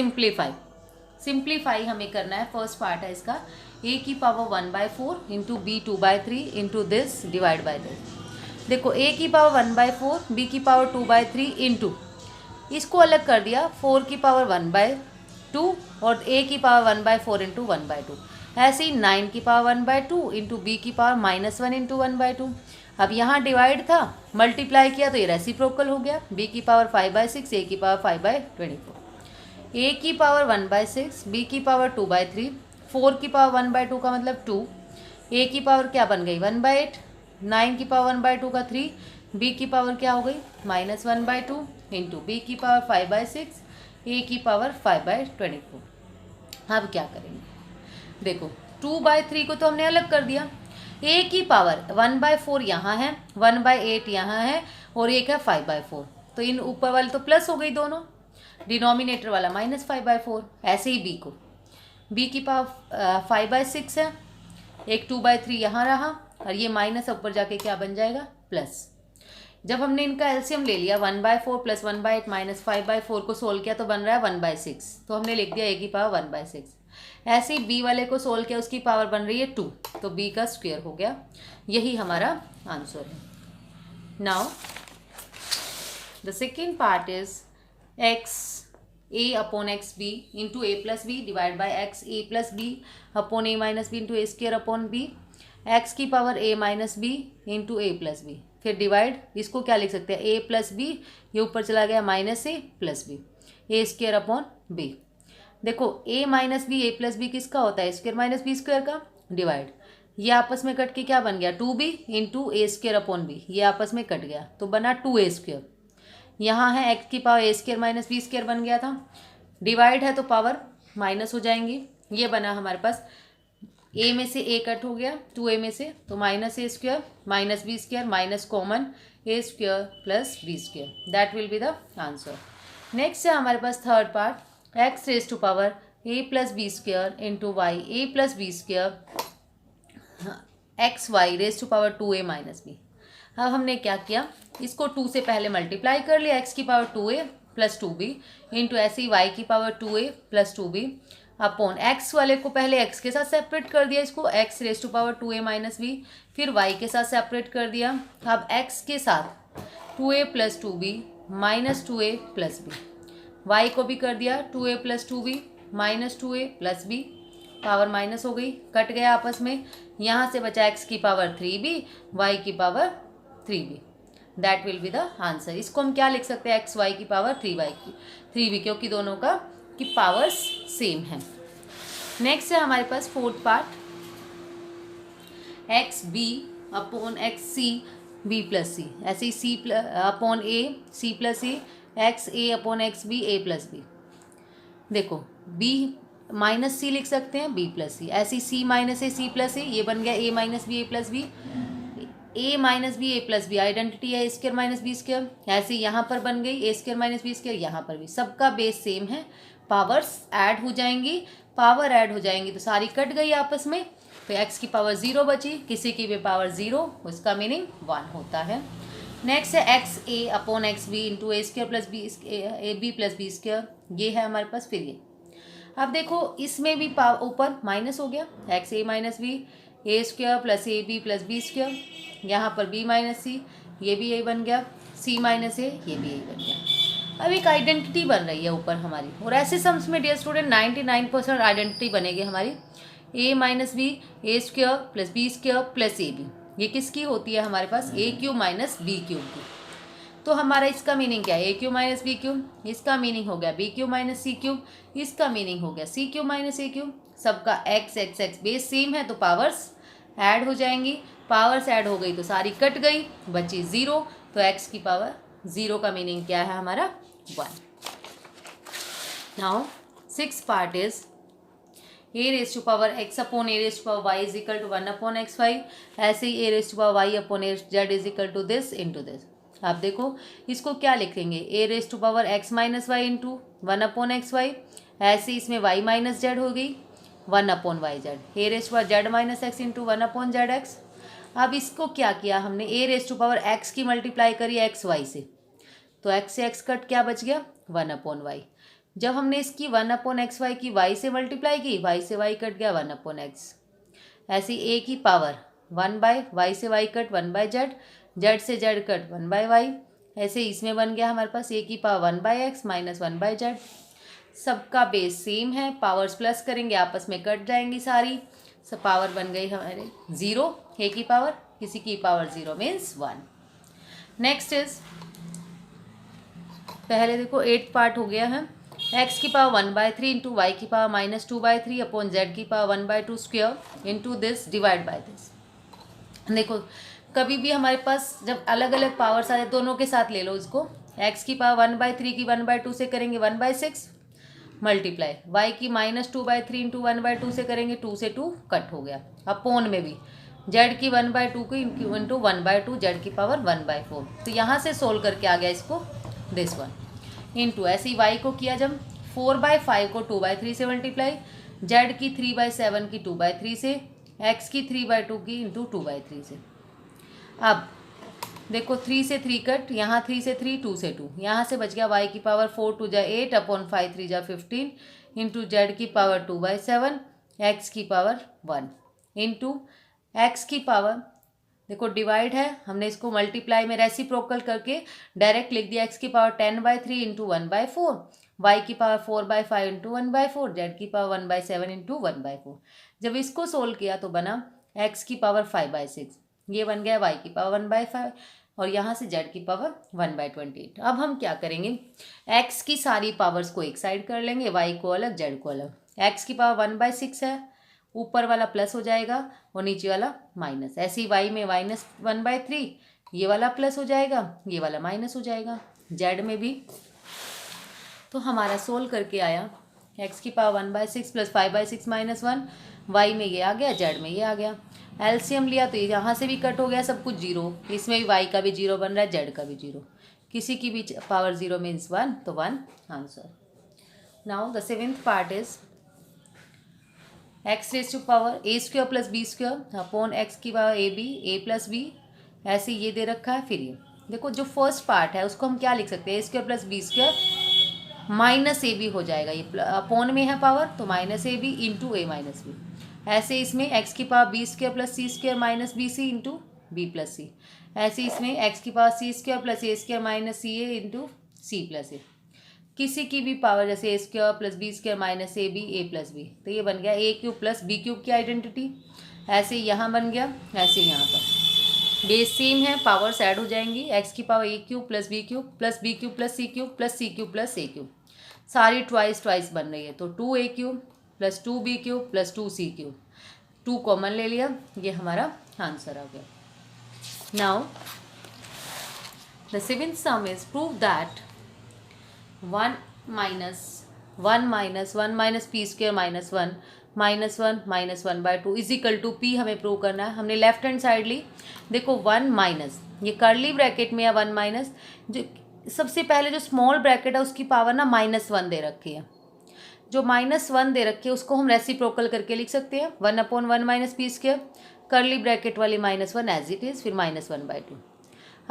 सिंप्लीफाई हमें करना है। फर्स्ट पार्ट है इसका, a की power 1/4 into B 2/3 into this divide by this. देखो a की पावर 1/4, b की पावर 2/3 इंटू, इसको अलग कर दिया 4 की पावर 1/2 और a की पावर 1/4 इंटू 1/2। ऐसे ही 9 की पावर 1/2 इंटू बी की पावर -1 इंटू 1/2। अब यहाँ डिवाइड था, मल्टीप्लाई किया तो ये रेसिप्रोकल हो गया, b की पावर 5/6, a की पावर 5/24। a की पावर 1/6, b की पावर 2/3, 4 की पावर 1/2 का मतलब 2, a की पावर क्या बन गई 1/8, 9 की पावर 1/2 का 3, b की पावर क्या हो गई -1/2 इंटू बी की पावर 5/6, a की पावर 5/24। अब क्या करेंगे, देखो 2/3 को तो हमने अलग कर दिया, a की पावर 1/4 यहाँ है, 1/8 यहाँ है और एक है 5/4, तो इन ऊपर वाले तो प्लस हो गई दोनों, डिनोमिनेटर वाला -5/4। ऐसे ही b की पावर 5/6 है, एक 2/3 यहाँ रहा और ये माइनस ऊपर जाके क्या बन जाएगा प्लस। जब हमने इनका एलसीएम ले लिया 1/4 प्लस 1/8 माइनस 5/4 को सोल्व किया तो बन रहा है 1/6, तो हमने लिख दिया a की पावर 1/6। ऐसे ही b वाले को सोल्व किया, उसकी पावर बन रही है 2, तो b का स्क्वायर हो गया। यही हमारा आंसर है। Now the second part is x a upon x B into A plus B divide by X A plus B upon A minus B into A square upon B, X की power a minus B into A plus B, फिर divide, इसको क्या लिख सकते हैं a plus B, ये ऊपर चला गया minus A plus B, A square upon B. देखो a minus B A plus B किसका होता है, स्क्वायर माइनस बी स्क्वायर का, डिवाइड, ये आपस में कट के क्या बन गया 2b into A square upon B, ये आपस में कट गया तो बना 2a स्क्वायर। यहाँ है x की power a square minus B square बन गया था, डिवाइड है तो पावर माइनस हो जाएंगी, ये बना हमारे पास a में से a कट हो गया 2a में से, तो minus A square minus B square minus common A square plus B square, that will be the answer. Next है हमारे पास third part, x raise to power a plus B square into Y A plus B square X Y raise to power 2a minus B. अब हमने क्या किया, इसको 2 से पहले मल्टीप्लाई कर लिया, x की power 2a plus 2b into ऐसे ही y की power 2a plus 2b upon x वाले को पहले x के साथ सेपरेट कर दिया, इसको x raise to power 2a minus b, फिर y के साथ सेपरेट कर दिया। अब x के साथ 2a plus 2b minus 2a plus b, y को भी कर दिया 2a plus 2b minus 2a plus b, power minus हो गई, कट गया आपस में, यहाँ से बचा x की पावर 3b y की power 3b, that will be the answer. इसको हम क्या लिख सकते हैं, एक्स वाई की पावर 3b, क्योंकि दोनों का की पावर्स सेम है। नेक्स्ट है हमारे पास fourth part, x b upon x c b plus c, ऐसे ही c upon a c plus a, x A upon x b A plus b. देखो b माइनस सी लिख सकते हैं b प्लस सी, ऐसी c minus a c plus a, ये बन गया a minus B A plus b, a minus B A plus b identity है square minus B square, ऐसे यहाँ पर बन गई ए स्क्वायर माइनस बी स्क्वायर, यहाँ पर भी सबका बेस सेम है, पावर्स ऐड हो जाएंगी, पावर ऐड हो जाएंगी तो सारी कट गई आपस में, तो x की पावर 0 बची, किसी की भी पावर 0, उसका मीनिंग 1 होता है। नेक्स्ट है X A upon x B into A square plus B A B plus B square, ये है हमारे पास। फिर ये अब देखो इसमें भी ऊपर माइनस हो गया, X A minus B A square plus A B plus B square, यहाँ पर बी माइनस सी, ये भी यही बन गया, सी माइनस ए, ये भी यही बन गया। अब एक आइडेंटिटी बन रही है ऊपर हमारी, और ऐसे सम्स में डियर स्टूडेंट 99% आइडेंटिटी बनेगी हमारी। A minus B A square plus B square plus A b, ये किसकी होती है हमारे पास, a q minus b q की। तो हमारा इसका मीनिंग क्या है, a q minus b q, इसका मीनिंग हो गया b q minus c q, इसका मीनिंग हो गया c q minus a q. सबका x x x base same है तो पावर्स ऐड हो जाएंगी, पावर्स ऐड हो गई तो सारी कट गई, बची ज़ीरो, तो एक्स की पावर ज़ीरो का मीनिंग क्या है हमारा, 1। Now 6th part is a raise to power x upon A raise to power y is equal to 1 upon x y. ऐसे ही a raise to power y upon a z is equal to this into this. आप देखो इसको क्या लिखेंगे, a raise to power x minus y into 1 upon x y. ऐसे इसमें y minus z हो गई 1 upon y Z, A raise to power Z minus X into 1 upon Z X. अब इसको क्या किया हमने, A raise to power X की मल्टीप्लाई करी एक्स वाई से, तो एक्स से एक्स कट, क्या बच गया 1 अपॉन वाई। जब हमने इसकी 1 अपॉन एक्स वाई की वाई से मल्टीप्लाई की, वाई से वाई कट गया 1 अपॉन एक्स। ऐसी ए की पावर 1 बाय वाई से Y cut 1 by Z, Z से जेड कट 1 बाय वाई। ऐसे इसमें बन गया हमारे पास ए की power 1 by X minus 1 by Z. सबका बेस सेम है, पावर्स प्लस करेंगे आपस में कट जाएंगी सारी, सब पावर बन गई हमारे 0, ए की पावर, किसी की पावर 0 मीन्स 1। नेक्स्ट इज, पहले देखो 8th पार्ट हो गया है, एक्स की पावर 1/3 इंटू वाई की पावर -2/3 अपॉन जेड की power 1/2 square into this divide by this. देखो कभी भी हमारे पास जब अलग अलग पावर्स आए दोनों के साथ ले लो इसको, एक्स की पावर 1/3 की 1/2 से करेंगे 1/6 मल्टीप्लाई, वाई की -2/3 इंटू 1/2 से करेंगे 2 से 2 कट हो गया, अपॉन में भी जेड की 1/2 की इंटू 1/2 जेड की पावर 1/4। तो यहाँ से सोल्व करके आ गया इसको दिस वन इंटू, ऐसे ही वाई को किया जब 4/5 को 2/3 से मल्टीप्लाई, जेड की 3/7 की 2/3 से, एक्स की 3/2 की इंटू 2/3 से। अब देखो 3 से 3 कट, यहाँ 3 से 3, 2 से 2, यहाँ से बच गया वाई की पावर 4 2 जा 8 अपॉन 5 3 जा 15 इंटू जेड की पावर 2/7 एक्स की पावर 1 इंटू एक्स की पावर, देखो डिवाइड है, हमने इसको मल्टीप्लाई में रेसिप्रोकल करके डायरेक्ट लिख दिया, एक्स की पावर 10/3 इंटू 1/4, वाई की पावर 4/5 इंटू 1/4, जेड की पावर 1/7 इंटू 1/4। जब इसको सोल्व किया तो बना एक्स की पावर 5/6, ये बन गया वाई की पावर 1/5, और यहाँ से जेड की पावर 1/28। अब हम क्या करेंगे, एक्स की सारी पावर्स को एक साइड कर लेंगे, वाई को अलग जेड को अलग। एक्स की पावर 1/6 है, ऊपर वाला प्लस हो जाएगा और नीचे वाला माइनस। ऐसे ही वाई में -1/3, ये वाला प्लस हो जाएगा, ये वाला माइनस हो जाएगा। जेड में भी तो हमारा सोल्व करके आया, एक्स की पावर 1/6 प्लस 5/6 माइनस 1, वाई में ये आ गया, जेड में ये आ गया। एलसीएम लिया तो यहाँ से भी कट हो गया सब कुछ 0, इसमें भी वाई का भी 0 बन रहा है, जेड का भी 0, किसी की भी पावर 0 मीन्स 1, तो 1 answer. Now the 7th part is x raise to power a square plus B square upon x की power a b A plus b, ऐसे ये दे रखा है। फिर ये देखो जो फर्स्ट पार्ट है उसको हम क्या लिख सकते हैं, a square plus B square minus a b हो जाएगा, ये अपॉन में है पावर तो minus a b into a minus b. ऐसे इसमें एक्स की power b square plus c square minus b c into b plus c. ऐसे इसमें एक्स की power c square plus a square minus c a into c plus a. किसी की भी power जैसे a square plus B square minus a b A plus b, तो ये बन गया a cube plus b cube की आइडेंटिटी। ऐसे यहाँ बन गया, ऐसे यहाँ पर बेस सेम है, पावर्स ऐड हो जाएंगी, एक्स की power a cube plus b cube plus b cube plus c cube plus c cube plus a cube, सारी ट्वाइस बन रही है। तो 2a cube plus 2b cube plus 2c cube, 2 common ले लिया, ये हमारा आंसर आ गया। Now the 7th some is prove that 1 minus 1 minus p square minus 1 minus 1/2 is equal to p हमें प्रूव करना है। हमने लेफ्ट हैंड साइड ली, देखो 1 माइनस, ये कर्ली ब्रैकेट में है 1 माइनस, जो सबसे पहले जो स्मॉल ब्रैकेट है उसकी पावर ना -1 दे रखी है, जो -1 दे रखी है उसको हम रेसिप्रोकल करके लिख सकते हैं 1/1 minus P square, curly bracket वाली -1 एज इट इज़, फिर -1/2।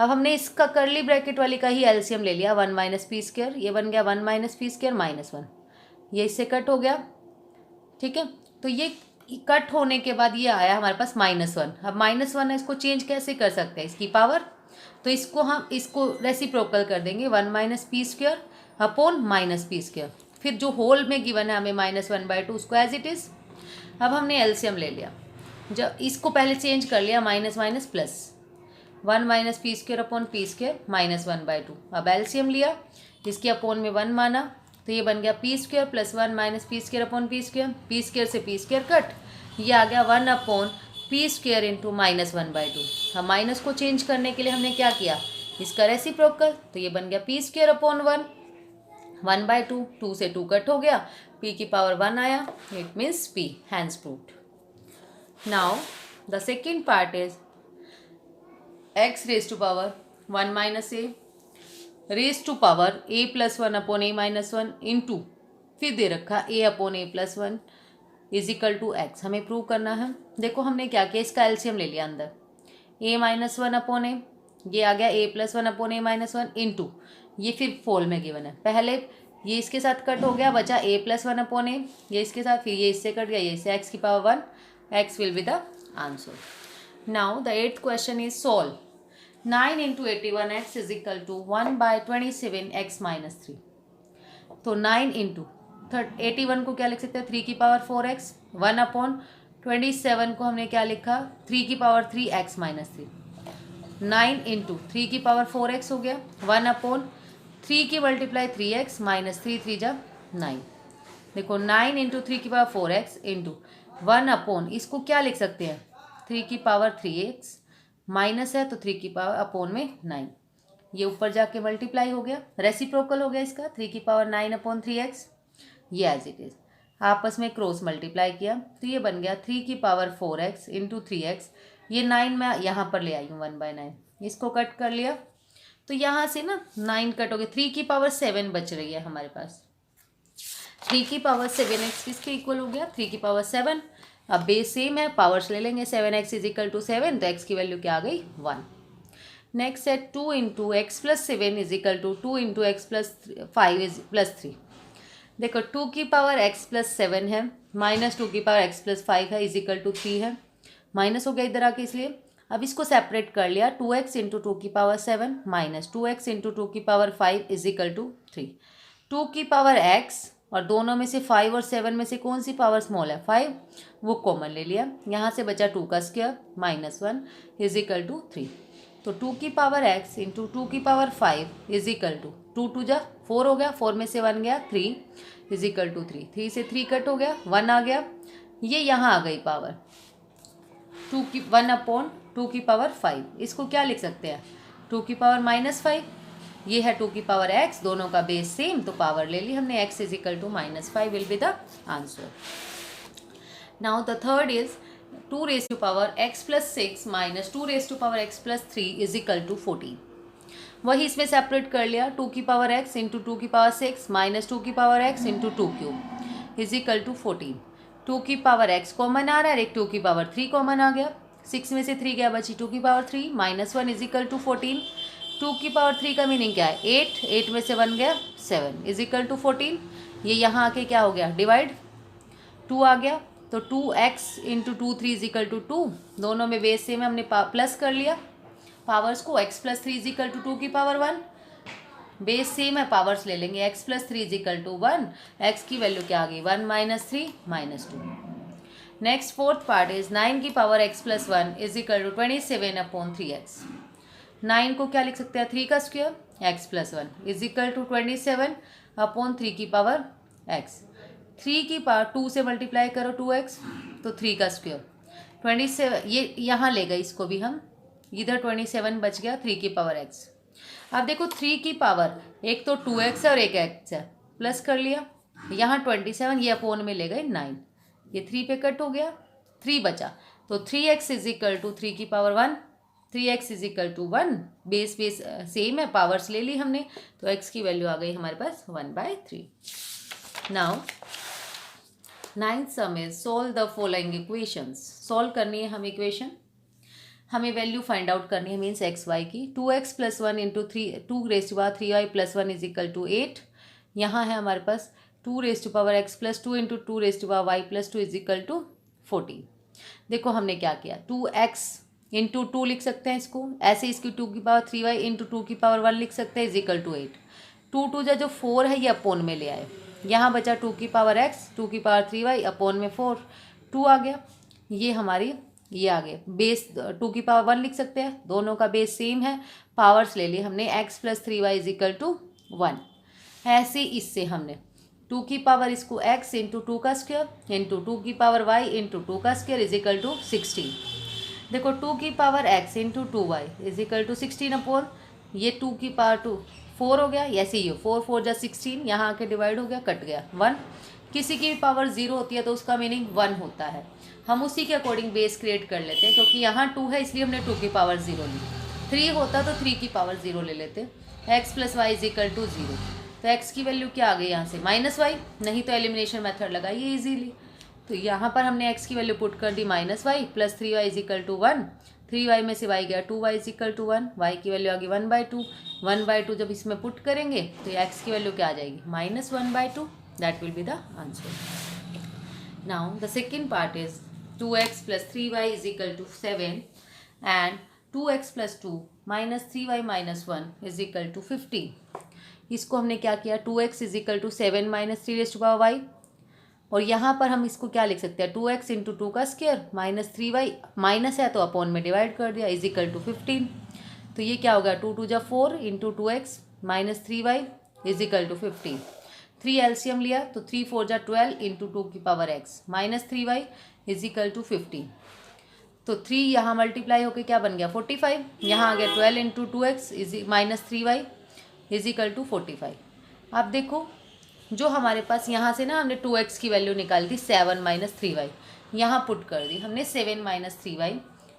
अब हमने इसका कर्ली ब्रैकेट वाली का ही एलसीएम ले लिया, 1 माइनस पी स्क्वायर, ये बन गया 1 माइनस पी स्क्वायर माइनस 1, ये इससे कट हो गया, ठीक है। तो ये कट होने के बाद ये आया हमारे पास -1। अब -1 है, इसको चेंज कैसे कर सकते हैं, इसकी पावर, तो इसको हम इसको रेसिप्रोकल कर देंगे, 1 minus P square upon minus P square, फिर जो होल में गिवन है हमें -1/2 उसको एज इट इज़। अब हमने एलसीएम ले लिया, जब इसको पहले चेंज कर लिया, minus minus plus, 1 minus P square upon P square -1/2। अब एलसीएम लिया, इसके अपॉन में 1 माना, तो ये बन गया P square plus 1 minus P square upon P square से पी स्क्वायर कट, ये आ गया 1 अपॉन पी स्क्वायर इंटू -1/2। हम माइनस को चेंज करने के लिए हमने क्या किया, इसका रेसिप्रोकल, तो ये बन गया पी स्क्वायर अपॉन 1/2, 2 से 2 कट हो गया, p की पावर 1 आया, it means p, hence proved. Now the second part is x raise to power 1 minus a raise to power a plus 1 upon a minus 1 into, फिर दे रखा a अपॉन a plus 1 is equal to x, हमें prove करना है। देखो हमने क्या किया, इसका एलसीएम ले लिया अंदर, a माइनस 1 अपॉन a, ये आ गया a plus 1 upon a minus 1 into, ये फिर फोल में गिवन है, पहले ये इसके साथ कट हो गया, बचा a प्लस 1 अपॉन a, ये इसके साथ, फिर ये इससे कट गया, ये इससे, x की power 1, x will be the answer. Now the 8th question is solve 9 into 81x is equal to 1/27x minus 3। तो 9 इंटू 81 को क्या लिख सकते हैं, 3 की पावर 4x, 1 अपॉन 27 को हमने क्या लिखा, 3 की पावर 3x माइनस 3। 9 इंटू 3 की पावर 4x हो गया, 1 अपॉन 3 की मल्टीप्लाई 3x माइनस 3 3 जा 9। देखो 9 इंटू 3 की पावर 4x इंटू 1 अपॉन, इसको क्या लिख सकते हैं, 3 की पावर 3x माइनस है तो 3 की पावर अपॉन में 9, ये ऊपर जाके मल्टीप्लाई हो गया, रेसिप्रोकल हो गया इसका, 3 की पावर 9 अपॉन 3x, ये एज इट इज़, आपस में क्रॉस मल्टीप्लाई किया, तो ये बन गया 3 की पावर 4x इंटू 3x, ये 9 मैं यहाँ पर ले आई हूँ 1/9, इसको कट कर लिया, तो यहाँ से ना 9 कट हो गया, 3 की पावर 7 बच रही है हमारे पास, 3 की पावर 7x किसके इक्वल हो गया, 3 की पावर 7। अब बेस सेम है, पावर्स ले लेंगे, 7x इज इक्वल टू 7, तो x की वैल्यू क्या आ गई 1। नेक्स्ट है 2 into X plus 7 is equal to 2 into X plus 5 is plus 3। देखो 2 की पावर x प्लस 7 है, माइनस 2 की पावर x प्लस 5 है, इज इक्वल टू 3 है, माइनस हो गया इधर आके, इसलिए अब इसको सेपरेट कर लिया, 2x इंटू 2 की पावर 7 माइनस 2x इंटू 2 की पावर 5 इज इक्वल टू 3। 2 की पावर x और दोनों में से 5 और 7 में से कौन सी पावर स्मॉल है, 5, वो कॉमन ले लिया, यहाँ से बचा 2 का square minus 1 is equal to 3। तो 2 की पावर x इंटू 2 की पावर 5 इज इक्वल टू 2 2 जा 4 हो गया, 4 में से 1 गया 3 इज इक्वल टू 3, 3 से 3 कट हो गया, 1 आ गया, ये यहाँ आ गई पावर 2 की 1 अपॉन 2 की पावर 5, इसको क्या लिख सकते हैं, 2 की पावर -5, ये है 2 की पावर x, दोनों का बेस सेम, तो पावर ले ली हमने, x is equal to -5 will be the answer. Now the third is 2 raise to power x plus 6 minus 2 raise to power x plus 3 is equal to 14। वही इसमें separate कर लिया, 2 की पावर x इंटू 2 की power 6 minus 2 की power x into 2 cube is equal to 14। 2 की power x common आ रहा है, एक 2 की पावर 3 कॉमन आ गया, 6 में से 3 गया, बची 2 की power 3 minus 1 is equal to 14। 2 की पावर 3 का मीनिंग क्या है, 8, 8 में से 1 गया 7 इज इक्वल टू 14, ये यहाँ आके क्या हो गया, डिवाइड 2 आ गया, तो 2x into 2 3 is equal to 2, दोनों में बेस सेम है, हमने प्लस कर लिया पावर्स को, x plus 3 is equal to 2 की पावर 1, बेस सेम है, पावर्स ले लेंगे, x plus 3 is equal to 1, x की वैल्यू क्या आ गई 1 minus 3 minus 2। Next fourth part is 9 की power x plus 1 is equal to 27 upon 3x। 9 को क्या लिख सकते हैं, 3 का square x plus 1 is equal to 27 upon 3 की पावर x। 3 की पावर 2 से मल्टीप्लाई करो 2x, तो 3 का स्क्वायर 27, ये यहाँ ले गए, इसको भी हम इधर 27 बच गया 3 की पावर x। अब देखो 3 की पावर एक तो 2x है और एक x है, प्लस कर लिया, यहाँ 27, ये अपोन में ले गए 9, ये 3 पे कट हो गया, 3 बचा, तो 3x इज इक्वल टू 3 की power 1, 3x is equal to 1, base same है, पावर्स ले ली हमने, तो x की वैल्यू आ गई हमारे पास 1/3। Now 9th some is solve the following equations, solve करनी है हम इक्वेशन। हमें वैल्यू फाइंड आउट करनी है, मीन्स एक्स वाई की। 2x + 1 into 3y + 1 = 8। यहाँ है हमारे पास 2x + 2 इंटू 2y + 2 = 14। देखो हमने क्या किया, 2x इंटू 2 लिख सकते हैं इसको, ऐसे इसकी 2^3y इंटू 2^1 लिख सकते हैं = 8। 2 जो 4 है ये अपोन में ले आए, यहाँ बचा 2^x 2^3y अपोन में 4, 2 आ गया। ये हमारी ये आ गए, बेस 2^1 लिख सकते हैं, दोनों का बेस सेम है, पावर्स ले लिए हमने x + 3y = 1। ऐसे इससे हमने 2 इसको x इंटू 2 का स्क्वायर इंटू 2y इंटू 2 का स्क्वायर = 16। देखो 2x इंटू 2y = 16 अपॉन ये 2 4 हो गया, ऐसे ही हो 4 4 जा 16, यहाँ आके डिवाइड हो गया, कट गया 1। किसी की भी पावर 0 होती है तो उसका मीनिंग 1 होता है। हम उसी के अकॉर्डिंग बेस क्रिएट कर लेते हैं, क्योंकि यहाँ 2 है इसलिए हमने 2^0 ली। 3 होता तो 3^0 ले लेते। x + y = 0, तो x की वैल्यू क्या आ गई यहाँ से -y, नहीं तो एलिमिनेशन मेथड लगाइए इजीली। तो यहाँ पर हमने x की वैल्यू पुट कर दी -y + 3y = 1, 3y में से y गया 2y = 1, y की वैल्यू आ गई 1/2। 1/2 जब इसमें पुट करेंगे तो x की वैल्यू क्या आ जाएगी -1/2, that will be the answer. Now the second part is 2x + 3y = 7 and 2x + 2 - 3y - 1 = 50। इसको हमने क्या किया, 2x = 7 - 3y, और यहाँ पर हम इसको क्या लिख सकते हैं, 2x इंटू 2 का स्क्वायर -3y, माइनस है तो अपॉन में डिवाइड कर दिया = 15। तो ये क्या होगा, 2 2 जा 4 इंटू 2x - 3y = 15। 3 एलसीएम लिया तो 3 4 जा 12 इंटू 2^x -3y = 15। तो 3 यहाँ मल्टीप्लाई होकर क्या बन गया 45, यहाँ आ गया 12 इंटू 2x - 3y = 45। अब देखो जो हमारे पास यहाँ से ना हमने 2x की वैल्यू निकाली थी 7 - 3y, यहाँ पुट कर दी हमने 7 - 3y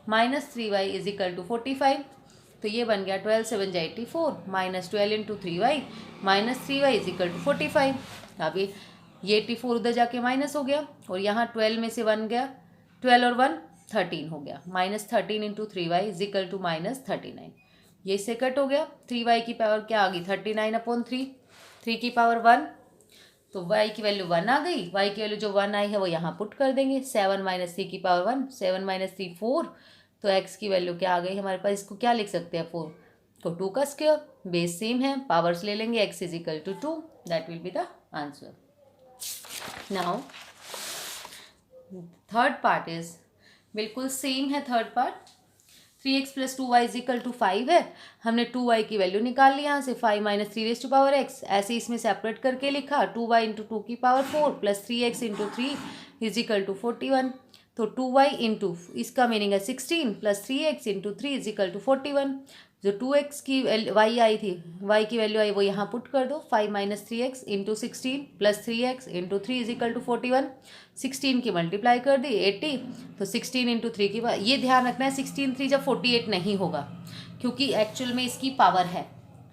= 45। तो ये बन गया 12 7 जा 84 -12 इंटू 3y -3y = 45। अब ये 84 उधर जाके माइनस हो गया, और यहाँ 12 में से 1 गया, 12 और 1 13 हो गया, -13 इंटू 3y = -39। ये इससे कट हो गया। 3y की पावर क्या आ गई 39/3, 3 की पावर 1, तो y की वैल्यू 1 आ गई। y की वैल्यू जो 1 आई है वो यहाँ पुट कर देंगे, 7 - 3 की पावर 1, 7 - 3 4, तो x की वैल्यू क्या आ गई हमारे पास, इसको क्या लिख सकते हैं 4 को 2 का स्क्वायर, बेस सेम है, पावर्स ले लेंगे, x = 2, that will be the answer. Now third part is बिल्कुल सेम है। थर्ड पार्ट 3x + 2y = 5 है, हमने 2y की वैल्यू निकाल ली यहाँ से 5 - 3x, ऐसे इसमें सेपरेट करके लिखा 2y इंटू 2^4 + 3x इंटू 3 = 41। तो 2y इंटू इसका मीनिंग है 16 + 3x इंटू 3 = 41। जो 2x की y आई थी, y की वैल्यू आई वो यहाँ पुट कर दो, 5 - 3x इंटू 16 + 3x इंटू 3 = 41। 16 की मल्टीप्लाई कर दी 80, तो 16 इंटू 3 की ये ध्यान रखना है 16 3 जब 48 नहीं होगा, क्योंकि एक्चुअल में इसकी पावर है,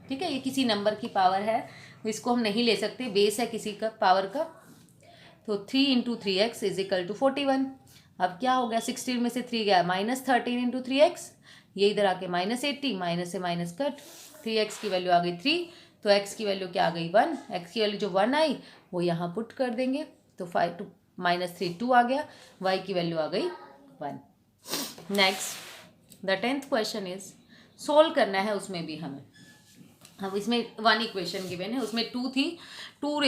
ठीक है, ये किसी नंबर की पावर है, इसको हम नहीं ले सकते, बेस है किसी का पावर का। तो 3 इंटू 3x = 41। अब क्या हो गया, 16 में से 3 गया -13 इंटू 3x, ये इधर आके -80, माइनस से माइनस कट, 3x की वैल्यू आ गई 3, तो x की वैल्यू क्या आ गई 1, x की वैल्यू जो 1 आई वो यहाँ पुट कर देंगे, तो 5 -3 2 आ गया, y की वैल्यू आ गई 1। Next the 10th question is solve करना है, उसमें भी हमें, अब इसमें 1 इक्वेशन गिवन है, उसमें 2 थी, 2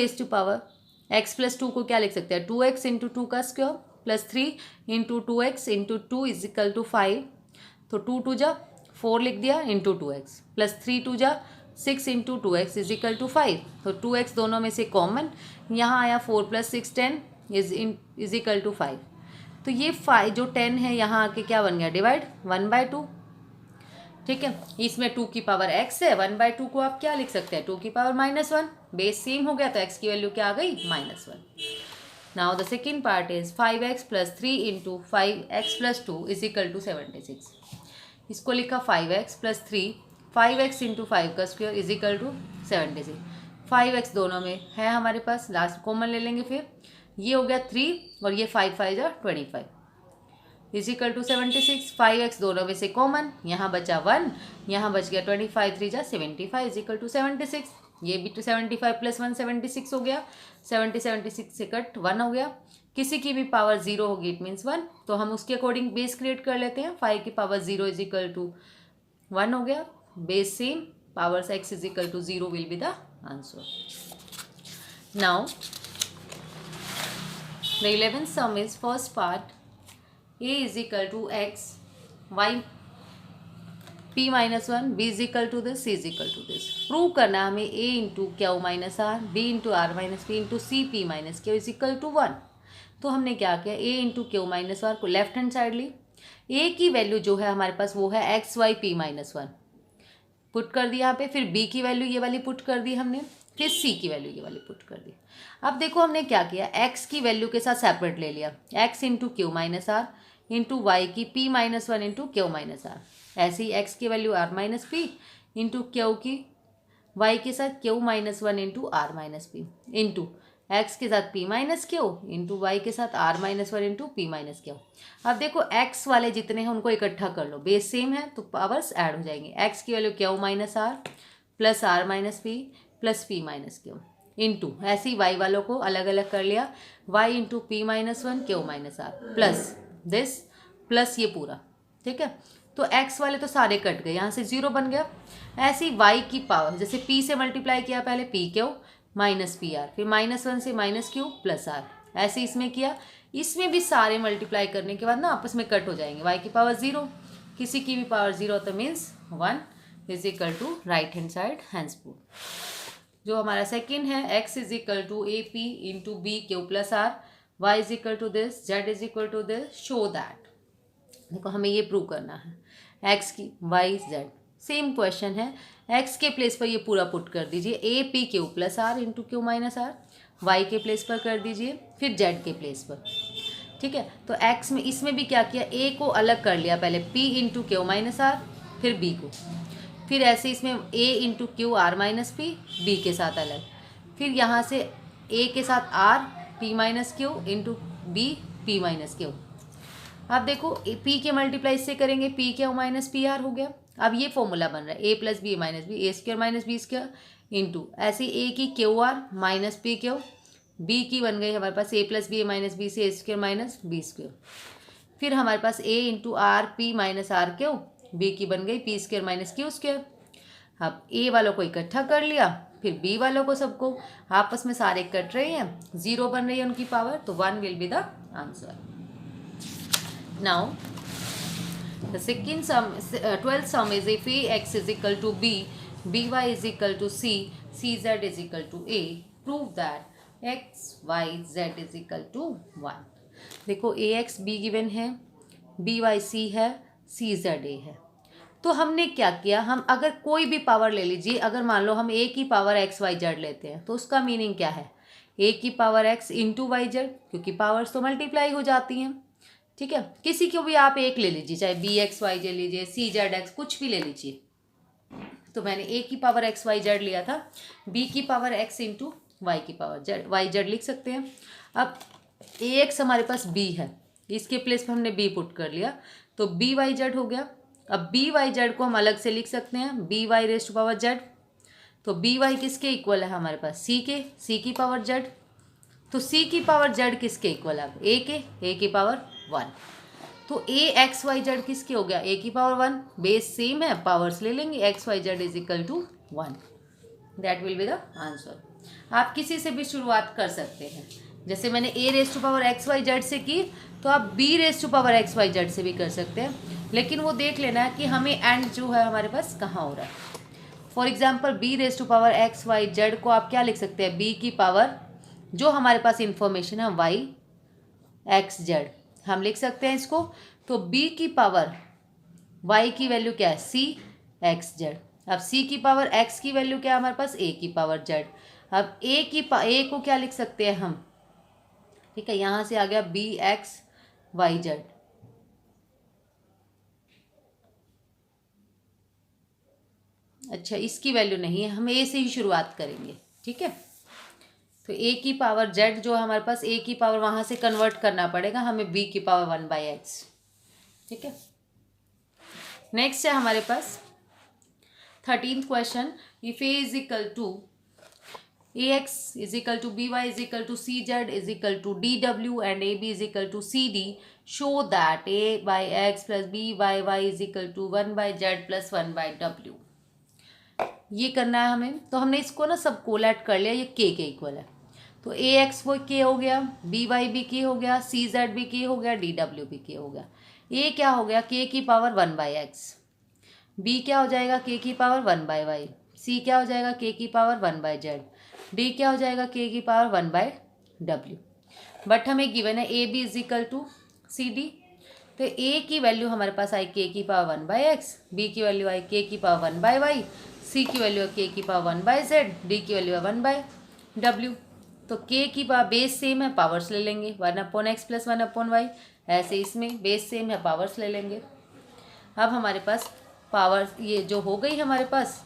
x + 2 को क्या लिख सकते हैं 2x इंटू 2 का स्क्वायर + 3 इंटू 2x इंटू 2 = 5। तो 2 2 जा 4 लिख दिया इंटू 2x + 3 2 जा 6 इंटू 2x = 5। तो 2x दोनों में से कॉमन, यहाँ आया 4 + 6 10 = 5। तो ये 5 जो 10 है यहाँ आके क्या बन गया डिवाइड 1/2, ठीक है। इसमें 2 की पावर x है, 1/2 को आप क्या लिख सकते हैं 2 की पावर -1, बेस सेम हो गया, तो x की वैल्यू क्या आ गई -1। Now the second part is 5x + 3 into 5x + 2 = 76। इसको लिखा 5x + 3, 5x इंटू 5 का स्क्वायर = 76। 5x दोनों में है हमारे पास, लास्ट कॉमन ले लेंगे, फिर ये हो गया 3 और ये 5 5 जा 25। इज इक्वल टू 76, 5x दोनों में से कॉमन, यहाँ बचा 1, यहाँ बच गया 25, 3 जा 75 इज इक्वल टू 76। ये भी तो 75 प्लस 1 76 हो गया, 76 से कट 1 हो गया। किसी की भी पावर 0 होगी इट मीन्स 1, तो हम उसके अकॉर्डिंग बेस क्रिएट कर लेते हैं। 5 की पावर 0 इज इक्वल टू 1 हो गया, base same, powers x is equal to 0 will be the answer. Now the 11th sum is first part, a is equal to x, y p minus 1, b is equal to this, c is equal to this। Prove करना हमें a into q minus r, b into r minus p into c p minus q is equal to 1। तो हमने क्या किया, a into q minus r को left hand side ली, a की value जो है हमारे पास वो है x y p minus 1 put कर दी यहाँ पे, फिर b की वैल्यू ये वाली पुट कर दी हमने, फिर c की वैल्यू ये वाली पुट कर दी। अब देखो हमने क्या किया, x की वैल्यू के साथ सेपरेट ले लिया, x into q minus r into y की p minus 1 into q minus r. ऐसे ही x की value r minus p into q की y के साथ q minus 1 into r minus p into x के साथ p minus q into y के साथ r minus 1 into p minus q. अब देखो x वाले जितने हैं उनको इकट्ठा कर लो, बेस सेम है तो पावर्स ऐड हो जाएंगे। x की value q minus r plus r minus p plus p minus q into ऐसे ही y वालों को अलग अलग कर लिया, y into p minus 1 q minus r plus this plus ये पूरा, ठीक है। तो x वाले तो सारे कट गए, यहाँ से 0 बन गया। ऐसे ही y की पावर जैसे p से मल्टीप्लाई किया पहले P q minus p are, फिर -1 से माइनस क्यू प्लस आर, ऐसे इसमें किया। इसमें भी सारे मल्टीप्लाई करने के बाद ना आपस में कट हो जाएंगे, y की पावर 0, किसी की भी पावर 0 तो means 1 is equal to right hand side hence prove. जो हमारा सेकेंड है, x is equal to a p into b q plus r, y is equal to this, z is equal to this, show that. देखो हमें ये prove करना है, x की y z same question है, x के place पर ये पूरा पुट कर दीजिए, a p q plus r into q minus r, y के प्लेस पर कर दीजिए, फिर z के प्लेस पर, ठीक है। तो x में इसमें भी क्या किया, a को अलग कर लिया पहले p into q minus r, फिर b को, फिर ऐसे इसमें a into q r minus p b के साथ अलग, फिर यहाँ से a के साथ r p minus q into b p minus q. अब देखो p के मल्टीप्लाई इससे करेंगे, p q minus p r हो गया। अब ये फॉर्मूला बन रहा है a plus b minus B, A square minus B square into ऐसे a की q r minus p q, b की बन गई हमारे पास a plus b minus b से a square minus B square, फिर हमारे पास a into r p minus r q, b की बन गई p square minus q square. अब a वालों को इकट्ठा कर लिया, फिर b वालों को सबको, आपस में सारे कट रहे हैं, 0 बन रही है उनकी पावर, तो 1 will be the answer. Now, the second sum, 12th sum is if ax is equal to b, by is equal to c, cz is equal to a, prove that x, y, z is equal to 1। देखो ax b given है, by c है, cz a है। तो हमने क्या किया, हम अगर कोई भी पावर ले लीजिए, अगर मान लो हम a की पावर x y z लेते हैं तो उसका मीनिंग क्या है, a की power x into y z, क्योंकि पावर्स तो मल्टीप्लाई हो जाती हैं, ठीक है। किसी को भी आप एक ले लीजिए, चाहे बी एक्स वाई जेड लीजिए, सी जेड एक्स कुछ भी ले लीजिए। तो मैंने ए की पावर एक्स वाई जेड लिया था, बी की पावर एक्स इंटू वाई की पावर जेड वाई जेड लिख सकते हैं। अब ए एक्स हमारे पास बी है, इसके प्लेस पर हमने बी पुट कर लिया, तो बी वाई जेड हो गया। अब बी वाई जेड को हम अलग से लिख सकते हैं, b y raise to power z, तो बी वाई किसके इक्वल है हमारे पास, सी के, सी की पावर जेड, तो सी की पावर जेड किसके इक्वल है, ए के, ए की पावर 1। तो ए एक्स वाई जेड किसके हो गया, ए की पावर 1, बेस सेम है, पावर्स ले लेंगे, x y z is equal to 1, that will be the answer. आप किसी से भी शुरुआत कर सकते हैं, जैसे मैंने a raise to power x y z से की, तो आप b raise to power x y z से भी कर सकते हैं, लेकिन वो देख लेना है कि हमें एंड जो है हमारे पास कहाँ हो रहा है। For example b raise to power x y z को आप क्या लिख सकते हैं, बी की पावर जो हमारे पास इंफॉर्मेशन है वाई एक्स जेड, हम लिख सकते हैं इसको। तो b की पावर y की वैल्यू क्या है, c एक्स जेड। अब c की पावर x की वैल्यू क्या है हमारे पास, a की पावर z। अब a को क्या लिख सकते हैं हम, ठीक है, यहाँ से आ गया b एक्स वाई जेड। अच्छा इसकी वैल्यू नहीं है, हम a से ही शुरुआत करेंगे, ठीक है। तो a की पावर z जो हमारे पास, a की पावर वहाँ से कन्वर्ट करना पड़ेगा हमें b की पावर 1/x, ठीक है। नेक्स्ट है हमारे पास 13th question, if a is equal to ax is equal to by is equal to cz is equal to dw and ab is equal to cd, show that a by x plus b by y is equal to 1 by z plus 1 by w। ये करना है हमें। तो हमने इसको ना सब कोलैट कर लिया, ये k के इक्वल है। तो ए एक्स वो k हो गया, बी वाई भी k हो गया, सी जेड भी k हो गया, डी डब्ल्यू भी k हो गया। a क्या हो गया, k की पावर 1 बाई एक्स, b क्या हो जाएगा k की पावर 1 बाई वाई, c क्या हो जाएगा k की पावर 1 बाई जेड, डी क्या हो जाएगा k की पावर 1 बाई डब्ल्यू। बट हमें गिवन है a b is equal to c d. तो a की वैल्यू हमारे पास आई k की पावर 1 बाई एक्स, बी की वैल्यू आई k की पावर 1 बाई वाई, सी की वैल्यू है k की पावर 1 बाई जेड, डी की वैल्यू है 1 बाई डब्ल्यू। तो k की पावर बेस सेम है, पावर्स ले लेंगे 1 upon x plus 1 upon y. ऐसे इसमें बेस सेम है, पावर्स ले लेंगे। अब हमारे पास पावर ये जो हो गई हमारे पास,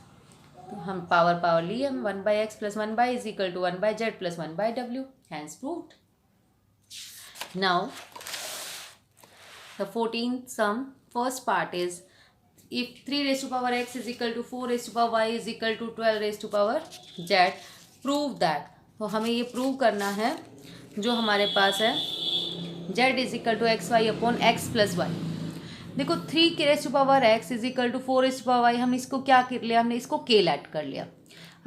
तो हम पावर लिए हम 1 by x plus 1 by is equal to 1 by z plus 1 by डब्ल्यू, hence proved. Now the 14th sum, first part is if 3 raised to power x is equal to 4 raised to power y is equal to 12 raised to power z, prove that। तो हमें ये prove करना है जो हमारे पास है z is equal to x y upon x plus y. देखो 3 के raised to power x is equal to 4 raised to power y, हमने इसको क्या कर लिया, हमने इसको के लैट कर लिया।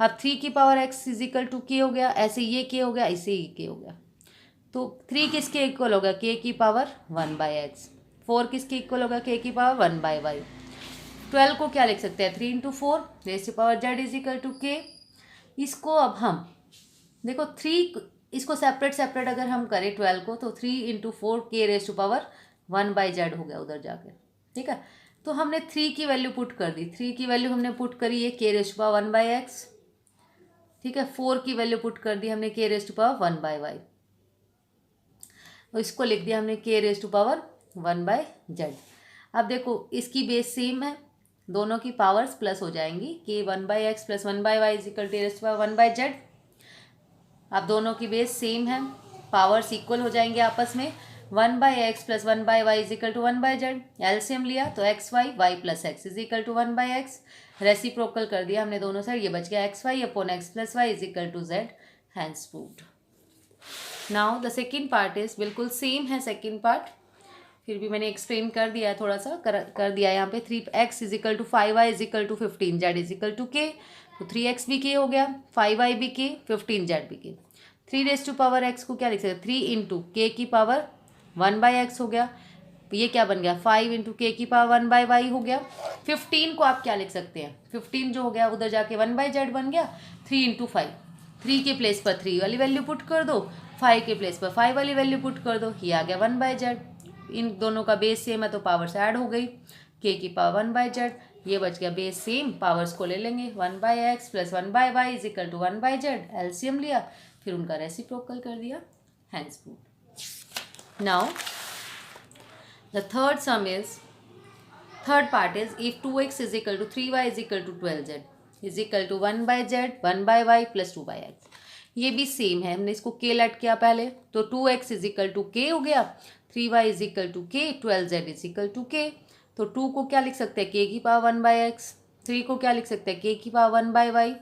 अब 3 की power x is equal to k हो गया, ऐसे ये के हो गया, ऐसे ही के हो गया। तो 3 किसके इक्वल होगा, के की पावर 1 बाई एक्स। 4 किसके इक्वल होगा, के की पावर 1 बाई वाई। 12 को क्या लिख सकते हैं, 3 into 4 raised to power z is equal to k. इसको अब हम देखो 3 इसको सेपरेट अगर हम करें 12 को, तो 3 into 4 k raised to power 1 by z हो गया उधर जाके, ठीक है। तो हमने 3 की वैल्यू पुट कर दी, 3 की वैल्यू हमने पुट करी है k raised to power 1 by x, ठीक है। 4 की वैल्यू पुट कर दी हमने k raised to power 1 by y, तो इसको लिख दिया हमने k raised to power 1 by z. अब देखो इसकी बेस सेम है, दोनों की पावर्स प्लस हो जाएंगी, k 1 by x plus 1 by y is equal to raised to power 1 by z. अब दोनों की बेस सेम है, पावर्स इक्वल हो जाएंगे आपस में। 1 by x plus 1 by y is equal to 1 by z. LCM लिया तो x y, y plus x is equal to 1 by x. Reciprocal कर दिया हमने दोनों साइड, ये बच गया x y upon x plus y is equal to z, hence proved. Now the second part is बिल्कुल सेम है सेकेंड पार्ट, फिर भी मैंने एक्सप्लेन कर दिया है, थोड़ा सा कर दिया है यहाँ पे। 3x is equal to 5y is equal to 15 z is equal to k. तो 3x भी के हो गया, 5y भी के, 15 जेड भी के। 3 रेस टू पावर x को क्या लिख सकते हैं, 3 इंटू के की पावर 1 बाई एक्स हो गया। ये क्या बन गया, 5 इंटू के की पावर 1 बाई वाई हो गया। 15 को आप क्या लिख सकते हैं, 15 जो हो गया उधर जाके 1 बाई जेड बन गया। 3 इंटू 5, 3 के प्लेस पर 3 वाली वैल्यू पुट कर दो, 5 के प्लेस पर 5 वाली वैल्यू पुट कर दो, ये आ गया 1 बाई जेड। इन दोनों का बेस सेम है तो पावर्स ऐड हो गई, के की पावर 1 बाई जेड, ये बच गया बेस सेम, पावर्स को ले लेंगे 1 by x plus 1 by y is equal to 1 by z. LCM लिया, फिर उनका रेसिप्रोकल कर दिया, hence proved. Now the third sum is, third part is if 2x is equal to 3y is equal to 12z is equal to 1 by z 1 by y plus 2 by x. ये भी same है, हमने इसको के late किया पहले, तो 2x is equal to k हो गया, 3y इज इक्वल टू के, 12z is equal to k. तो 2 को क्या लिख सकते हैं, के की पावर 1 बाई एक्स। 3 को क्या लिख सकते हैं, के की पावर 1 बाई वाई।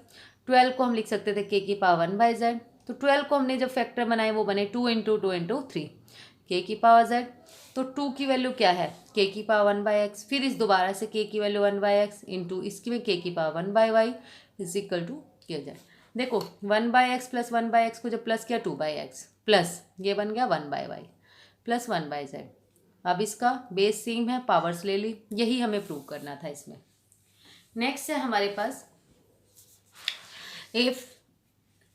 12 को हम लिख सकते थे के की पावर 1 बाई जेड। तो 12 को हमने जब फैक्टर बनाए वो बने 2 इंटू 2 इंटू 3 के की पावर जेड। तो 2 की वैल्यू क्या है, के की पावर 1 बाई एक्स, फिर इस दोबारा से के की वैल्यू 1 बाई एक्स इंटू इसकी में के की power 1 by y is equal to k z. देखो 1 by x plus 1 by x को जब प्लस किया 2 बाई एक्स प्लस ये बन गया 1 by y plus 1 by z. अब इसका बेस सेम है, पावर्स ले ली, यही हमें प्रूव करना था इसमें। नेक्स्ट है हमारे पास if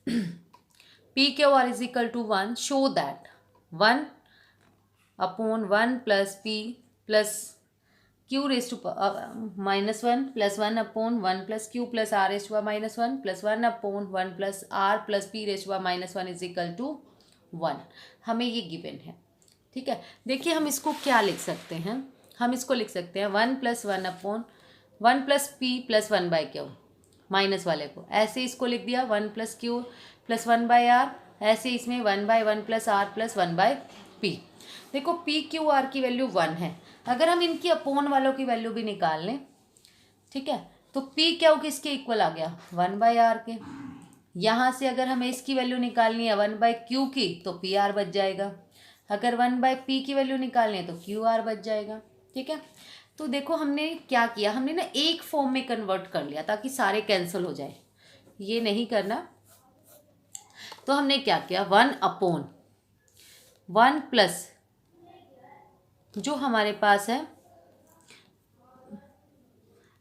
p q r is equal to 1, show that 1 upon 1 plus p plus q raise to minus 1 plus 1 upon 1 plus q plus r raise to minus 1 plus 1 upon 1 plus r plus p raise to minus 1 is equal to 1। हमें ये given है, ठीक है। देखिए हम इसको क्या लिख सकते हैं, हम इसको लिख सकते हैं 1 plus 1 upon 1 plus p plus 1 by q, minus वाले को ऐसे इसको लिख दिया 1 plus q plus 1 by r, ऐसे इसमें 1 by 1 plus r plus 1 by p. देखो पी क्यू आर की वैल्यू 1 है, अगर हम इनकी अपोन वालों की वैल्यू भी निकाल लें, ठीक है, तो पी क्यू किसके इक्वल आ गया 1/r के। यहाँ से अगर हमें इसकी वैल्यू निकालनी है 1/q की तो पी आर बच जाएगा, अगर 1/p की वैल्यू निकालनी है तो क्यू आर बच जाएगा। ठीक है, तो देखो हमने क्या किया, हमने ना एक फॉर्म में कन्वर्ट कर लिया ताकि सारे कैंसिल हो जाए, ये नहीं करना। तो हमने क्या किया 1/1 प्लस जो हमारे पास है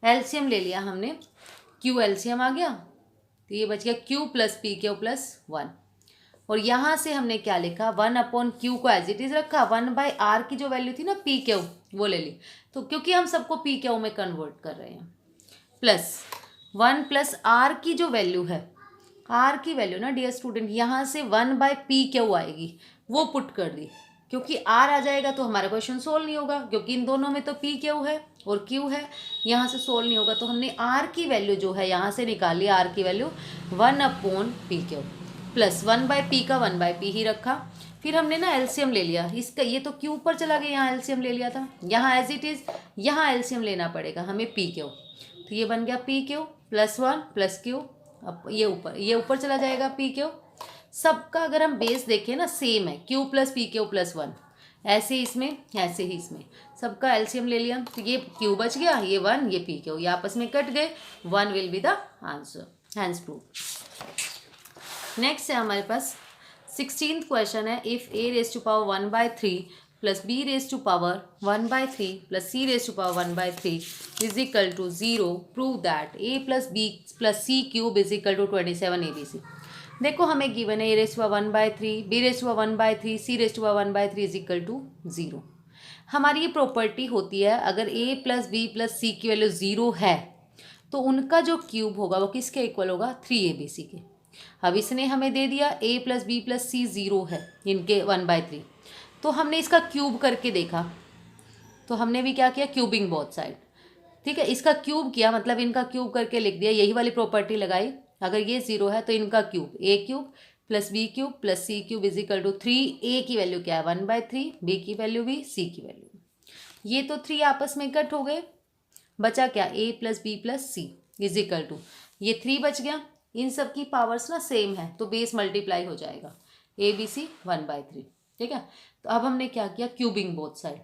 एलसीएम ले लिया हमने, क्यू एलसीएम आ गया, तो ये बच गया Q plus P q plus 1। और यहाँ से हमने क्या लिखा 1/q को एज इट इज रखा, 1/r की जो वैल्यू थी ना पी क्यू वो ले ली, तो क्योंकि हम सबको पी क्यू में कन्वर्ट कर रहे हैं, प्लस 1 प्लस r की जो वैल्यू है, r की वैल्यू ना डियर स्टूडेंट यहाँ से 1/p आएगी, वो पुट कर दी, क्योंकि r आ जाएगा तो हमारा क्वेश्चन सोल्व नहीं होगा, क्योंकि इन दोनों में तो पी क्यू है और q है, यहाँ से सोल्व नहीं होगा। तो हमने r की वैल्यू जो है यहाँ से निकाली, r की वैल्यू 1/pq प्लस 1/p का 1/p ही रखा। फिर हमने ना एलसीएम ले लिया इसका, ये तो क्यू ऊपर चला गया, यहाँ एलसीएम ले लिया था, यहाँ एज इट इज यहाँ एलसीएम लेना पड़ेगा हमें पी क्यू, तो ये बन गया P q plus 1 plus Q, अब ये ऊपर चला जाएगा पी क्यू। सबका अगर हम बेस देखें ना सेम है, Q plus P q plus 1, ऐसे ही इसमें ऐसे ही इसमें, सबका एलसीएम ले लिया, तो ये क्यू बच गया, ये 1 ये पी क्यू, ये आपस में कट गए, 1 will be the answer, hence prove. Next है हमारे पास 16th क्वेश्चन है, if a raise to power 1/3 plus b raise to power 1/3 plus c raise to power 1/3 is equal to 0, prove that a plus b plus c cube is equal to 27 abc। देखो हमें given है a raise to power 1/3, b raise to power 1/3, c raise to power 1/3 is equal to 0। हमारी ये property होती है, अगर a plus b plus c की value 0 है तो उनका जो क्यूब होगा वो किसके इक्वल होगा 3abc के। अब इसने हमें दे दिया a प्लस बी प्लस सी 0 है इनके 1/3, तो हमने इसका क्यूब करके देखा, तो हमने भी क्या किया क्यूबिंग बोथ साइड, ठीक है, इसका क्यूब किया मतलब इनका क्यूब करके लिख दिया, यही वाली प्रॉपर्टी लगाई, अगर ये 0 है तो इनका cube a cube plus b cube plus c cube is equal to 3, a की वैल्यू क्या है 1/3, b की वैल्यू भी, c की वैल्यू, ये तो 3 आपस में कट हो गए, बचा क्या a plus b plus c is equal to, ये 3 बच गया, इन सब की पावर्स ना सेम है तो बेस मल्टीप्लाई हो जाएगा, ए बी सी 1/3। ठीक है, तो अब हमने क्या किया cubing both side,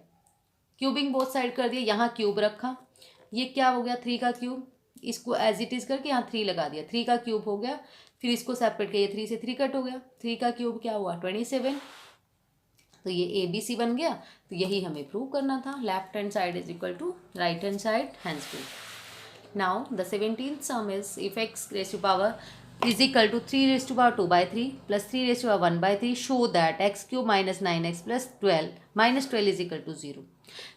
cubing both side कर दिया, यहाँ क्यूब रखा, ये क्या हो गया 3 का क्यूब, इसको एज इट इज करके यहाँ 3 लगा दिया, 3 का क्यूब हो गया, फिर इसको सेपरेट किया, 3 से 3 कट हो गया, 3 का क्यूब क्या हुआ 27, तो ये ए बी सी बन गया, तो यही हमें प्रूव करना था, left hand side is equal to right hand side, hence prove. Now the 17th sum is if x raised to power is equal to 3 raised to power 2/3 plus 3 raised to power 1/3, show that x cube minus 9x plus 12 is equal to 0।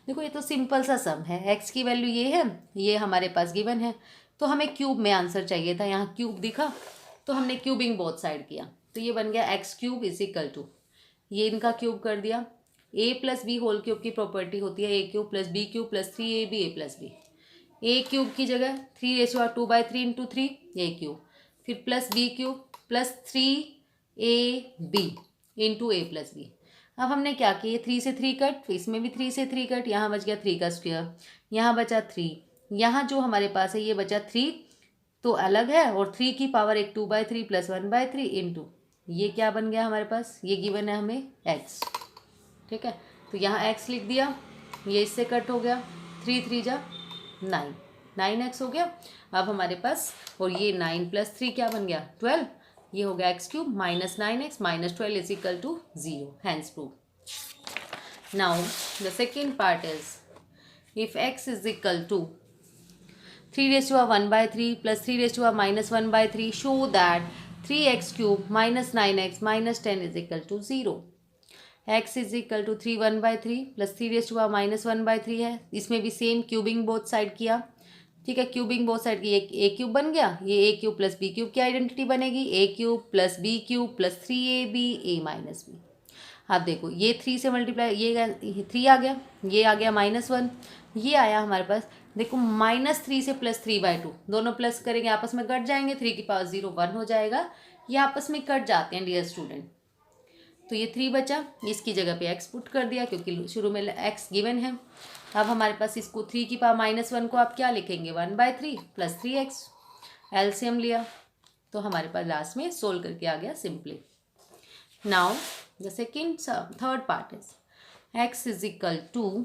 देखो ये तो simple सा सम है, x की value ये है, ये हमारे पास गिवन है, तो हमें क्यूब में आंसर चाहिए था, यहाँ क्यूब दिखा तो हमने क्यूबिंग बोथ साइड किया, तो ये बन गया x cube is equal to, ये इनका क्यूब कर दिया, a plus b whole cube की प्रॉपर्टी होती है a cube plus b cube plus 3ab a plus B, a cube की जगह 3 raise to power 2/3 into 3 a cube, फिर plus b cube plus 3ab into ए plus b. अब हमने क्या किया 3 से 3 कट, इसमें भी 3 से 3 कट, यहाँ बच गया 3 का स्क्वायर, यहाँ बचा 3, यहाँ जो हमारे पास है ये बचा 3 तो अलग है, और 3 की पावर एक 2/3 प्लस 1/3 इंटू ये क्या बन गया हमारे पास, ये गिवन है हमें x। ठीक है, तो यहाँ x लिख दिया, ये इससे कट हो गया, 3 3 जा 9, 9x हो गया। अब हमारे पास और ये 9 प्लस 3 क्या बन गया 12, ये हो गया x cube minus 9x minus 12 is equal to 0, hence prove. Now the second part is if x is equal to 3 raise to power 1/3 plus 3 raise to power minus 1/3, show that 3x cube minus 9x minus 10 is equal to 0। x is equal to 3 1/3 plus 3 raise to power minus 1/3 है, इसमें भी same cubing both side किया। ठीक है, cubing both side की, एक ए cube बन गया, ये a cube plus b cube की आइडेंटिटी बनेगी, a cube plus b cube plus 3ab a minus b. आप देखो ये 3 से मल्टीप्लाई, ये 3 आ गया, ये आ गया -1, ये आया हमारे पास, देखो -3 से प्लस 3/2 दोनों प्लस करेंगे आपस में कट जाएंगे, 3 की पावर 0 1 हो जाएगा, ये आपस में कट जाते हैं डियर स्टूडेंट। तो ये 3 बचा, इसकी जगह पे x पुट कर दिया क्योंकि शुरू में x गिवन है। अब हमारे पास इसको 3 की पावर -1 को आप क्या लिखेंगे 1/3 प्लस 3x, एलसीएम लिया तो हमारे पास लास्ट में सोल्व करके आ गया simply. Now the third part is x is equal to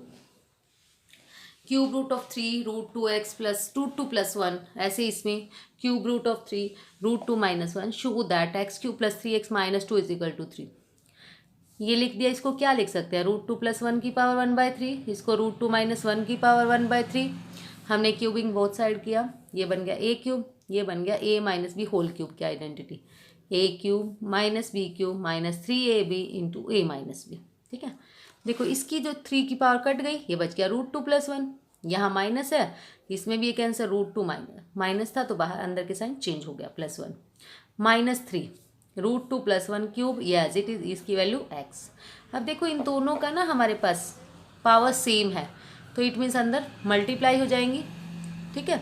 cube root of 3 root 2x plus 2 plus 1, ऐसे इसमें cube root of 3 root 2 -1 show that x cube plus 3x minus 2 is equal to 3। ये लिख दिया, इसको क्या लिख सकते हैं रूट 2 प्लस 1 की पावर 1/3, इसको रूट 2 माइनस 1 की पावर 1/3। हमने क्यूबिंग बोथ साइड किया, ये बन गया a क्यूब, ये बन गया a minus b whole cube की identity, a cube minus b cube minus 3ab into a minus b. ठीक है, देखो इसकी जो 3 की पावर कट गई, ये बच गया रूट 2 प्लस 1, यहाँ माइनस है, इसमें भी एक आंसर रूट 2 माइनस था तो बाहर अंदर के साइन चेंज हो गया plus 1 minus 3 root 2 plus 1 cube, ये एज इट इज, इसकी वैल्यू x। अब देखो इन दोनों का ना हमारे पास पावर सेम है तो इट मीन्स अंदर मल्टीप्लाई हो जाएंगी। ठीक है,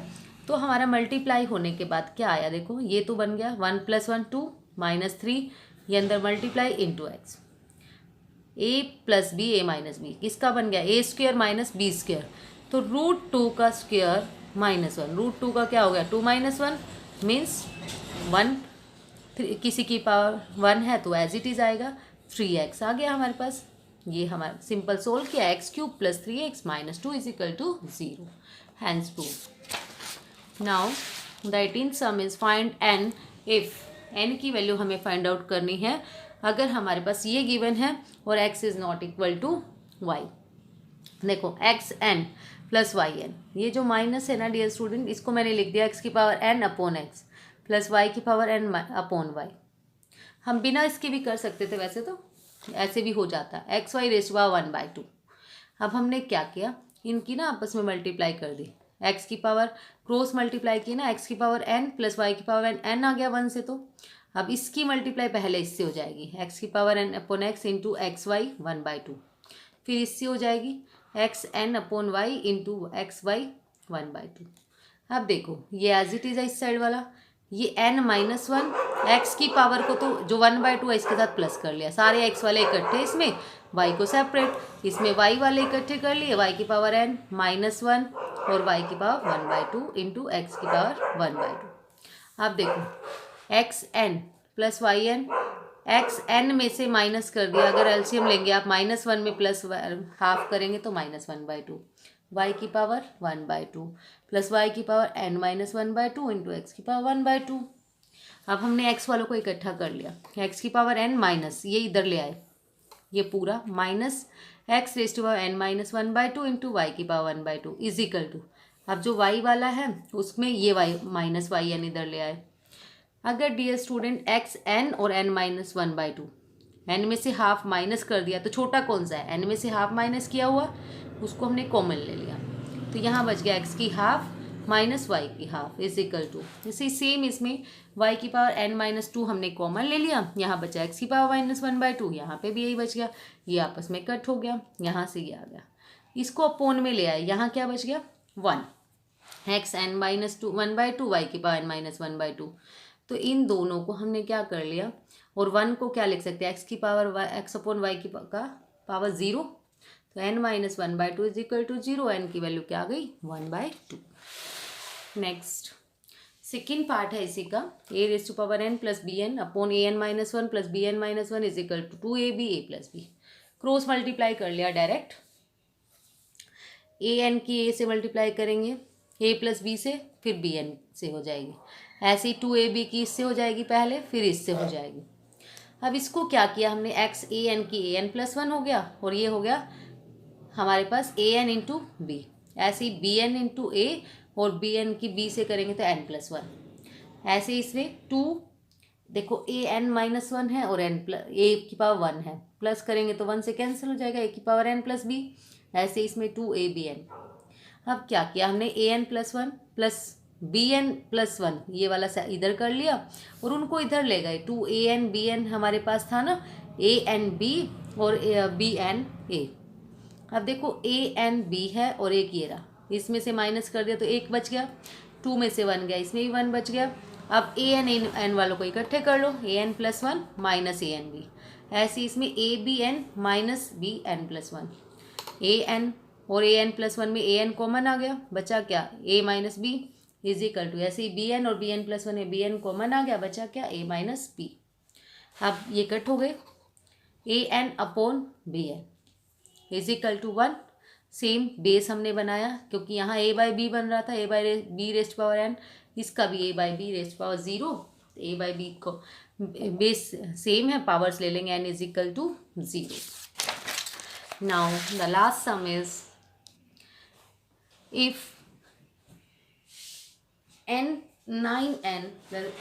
तो हमारा मल्टीप्लाई होने के बाद क्या आया, देखो ये तो बन गया 1 + 1 2 माइनस 3, ये अंदर multiply into x, a plus b a minus b, किसका बन गया a square minus b square, तो रूट 2 का स्क्वेयर -1, रूट 2 का क्या हो गया 2 - 1 मीन्स 1, किसी की पावर 1 है तो एज इट इज आएगा 3x आ गया हमारे पास। ये हमारा सिंपल सोल्व किया, x cube plus 3x minus 2 is equal to 0, hence prove. Now the 18th sum is find n if n की वैल्यू हमें फाइंड आउट करनी है अगर हमारे पास ये गिवन है और x is not equal to y। देखो xn प्लस yn, ये जो माइनस है ना डियर स्टूडेंट, इसको मैंने लिख दिया x की power n upon x plus y की पावर n अपॉन y। हम बिना इसके भी कर सकते थे, वैसे तो ऐसे भी हो जाता है x y raise to power 1/2। अब हमने क्या किया, इनकी ना आपस में मल्टीप्लाई कर दी, x की पावर क्रॉस मल्टीप्लाई की ना, x की पावर n प्लस y की पावर n आ गया 1 से, तो अब इसकी मल्टीप्लाई पहले इससे हो जाएगी, x की power n upon x into x y 1/2, फिर इससे हो जाएगी x n upon y into x y 1/2। अब देखो ये एज इट इज है इस साइड वाला, ये n माइनस 1 एक्स की पावर को तो जो 1/2 है इसके साथ प्लस कर लिया, सारे x वाले इकट्ठे इसमें, y को सेपरेट, इसमें y वाले इकट्ठे कर लिए, y की पावर n माइनस 1 और y की पावर 1/2 इंटू एक्स की पावर 1/2। अब देखो x n plus y n, x n में से माइनस कर दिया, अगर एलसीएम लेंगे आप -1 में प्लस हाफ करेंगे तो -1/2, y की पावर 1/2 प्लस y की power n minus 1/2 into x की पावर 1/2। अब हमने x वालों को इकट्ठा कर लिया, x की पावर n माइनस, ये इधर ले आए, ये पूरा minus x raise to power n minus 1/2 into y की पावर 1/2 इज इक्वल टू, अब जो y वाला है उसमें ये y माइनस वाई एन इधर ले आए। अगर डियर स्टूडेंट एक्स एन और n माइनस 1/2, n में से हाफ माइनस कर दिया तो छोटा कौन सा है, n में से हाफ माइनस किया हुआ, उसको हमने कॉमन ले लिया, तो यहाँ बच गया x की हाफ माइनस वाई की हाफ इज इक्वल टू, जैसे सेम इसमें y की पावर n माइनस 2 हमने कॉमन ले लिया, यहाँ बचा x की पावर -1/2, यहाँ पे भी यही बच गया, ये आपस में कट हो गया, यहाँ से ये आ गया, इसको अपोन में ले आए, यहाँ क्या बच गया 1, एक्स एन माइनस 1/2 वाई की पावर n माइनस 1/2, तो इन दोनों को हमने क्या कर लिया, और 1 को क्या लिख सकते हैं, x की पावर x अपॉन वाई की पावर 0, तो n minus 1/2 is equal to 0, n की वैल्यू क्या आ गई 1/2। नेक्स्ट सेकेंड पार्ट है इसी का, a raise to power n plus b n upon a n minus 1 plus b n minus 1 is equal to 2ab a plus b, cross multiply कर लिया direct, a n की a से multiply करेंगे a plus b से, फिर B N से हो जाएगी, ऐसे ही 2ab की इससे हो जाएगी पहले, फिर इससे हो जाएगी। अब इसको क्या किया हमने, एक्स ए एन की ए एन प्लस 1 हो गया, और ये हो गया हमारे पास ए एन इंटू बी, ऐसे ही बी एन इंटू ए, और बी एन की बी से करेंगे तो n प्लस 1, ऐसे इसमें 2, देखो ए एन माइनस 1 है और n प्लस ए की पावर 1 है, प्लस करेंगे तो 1 से कैंसिल हो जाएगा, ए की पावर n प्लस बी, ऐसे इसमें 2abn। अब क्या किया हमने, a n plus 1 plus b n plus 1, ये वाला इधर कर लिया और उनको इधर ले गए, 2an bn हमारे पास था ना, an b और bn a। अब देखो an b है और एक ये रहा, इसमें से माइनस कर दिया तो एक बच गया, 2 में से 1 गया, इसमें भी 1 बच गया। अब an n वालों को इकट्ठे कर लो, an plus 1 minus an b, ऐसे इसमें a b n minus b n plus one, a n और ए एन प्लस वन में ए एन कॉमन आ गया, बचा क्या a minus b is equal to, ऐसे ही बी एन और बी एन प्लस वन है, बी एन कॉमन आ गया, बचा क्या ए माइनस बी। अब ये कट हो गए, a n upon b n is equal to one. Same base हमने बनाया क्योंकि यहाँ ए बाई बी बन रहा था, a by b raised power n, इसका भी a by b raised power zero, a by b को बेस सेम है, पावर्स ले लेंगे, n is equal to zero. Now the last sum is if n 9n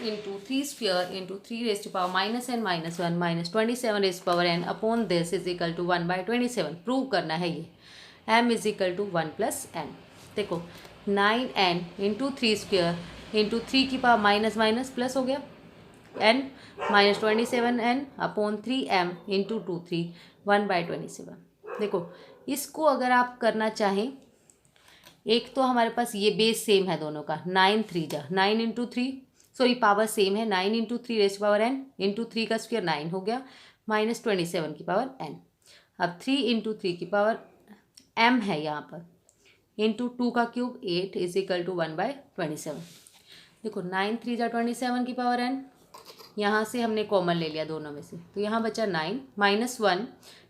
into 3 sphere into 3 raised to power minus n minus 1 minus 27 raised to power n upon this is equal to 1 by 27। Prove करना है ये, m is equal to 1 plus n। देखो 9n into 3 square into 3 की power minus minus plus हो गया n minus 27n upon 3m into 2 3 1 by 27। देखो इसको अगर आप करना चाहें, एक तो हमारे पास ये बेस सेम है दोनों का, 9 3 जा 9 इंटू 3, सॉरी पावर सेम है, 9 into 3 rest power n into 3 का स्क्वायर 9 हो गया माइनस 27 की पावर n। अब 3 इंटू 3 की पावर m है यहाँ पर इंटू 2 का cube 8 is equal to 1 by 27। देखो 9 3 जा 27 की पावर n, यहाँ से हमने कॉमन ले लिया दोनों में से, तो यहाँ बचा 9 माइनस 1,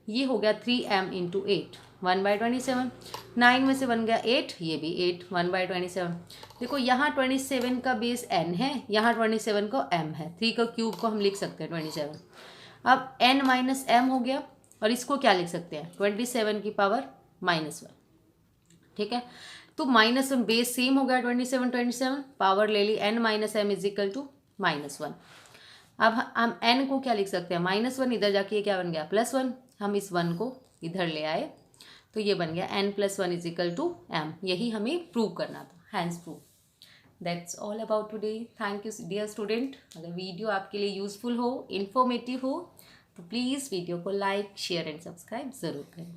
ये हो गया 3m इंटू 8 1 बाई 27, 9 में से बन गया 8, ये भी 8 1 बाई 27। देखो यहाँ 27 का बेस n है, यहाँ 27 को m है, 3 का क्यूब को हम लिख सकते हैं 27। अब n माइनस m हो गया और इसको क्या लिख सकते हैं 27 की पावर माइनस 1, ठीक है। तो माइनस वन बेस सेम हो गया 27 पावर ले ली n minus m is equal to minus 1। अब हम n को क्या लिख सकते हैं माइनस 1, इधर जाके ये क्या बन गया प्लस 1, हम इस 1 को इधर ले आए तो ये बन गया n plus 1 is equal to m। यही हमें प्रूव करना था, hence prove. That's all about today. Thank you dear student. अगर वीडियो आपके लिए यूजफुल हो, इन्फॉर्मेटिव हो तो प्लीज़ वीडियो को लाइक शेयर एंड सब्सक्राइब ज़रूर करें।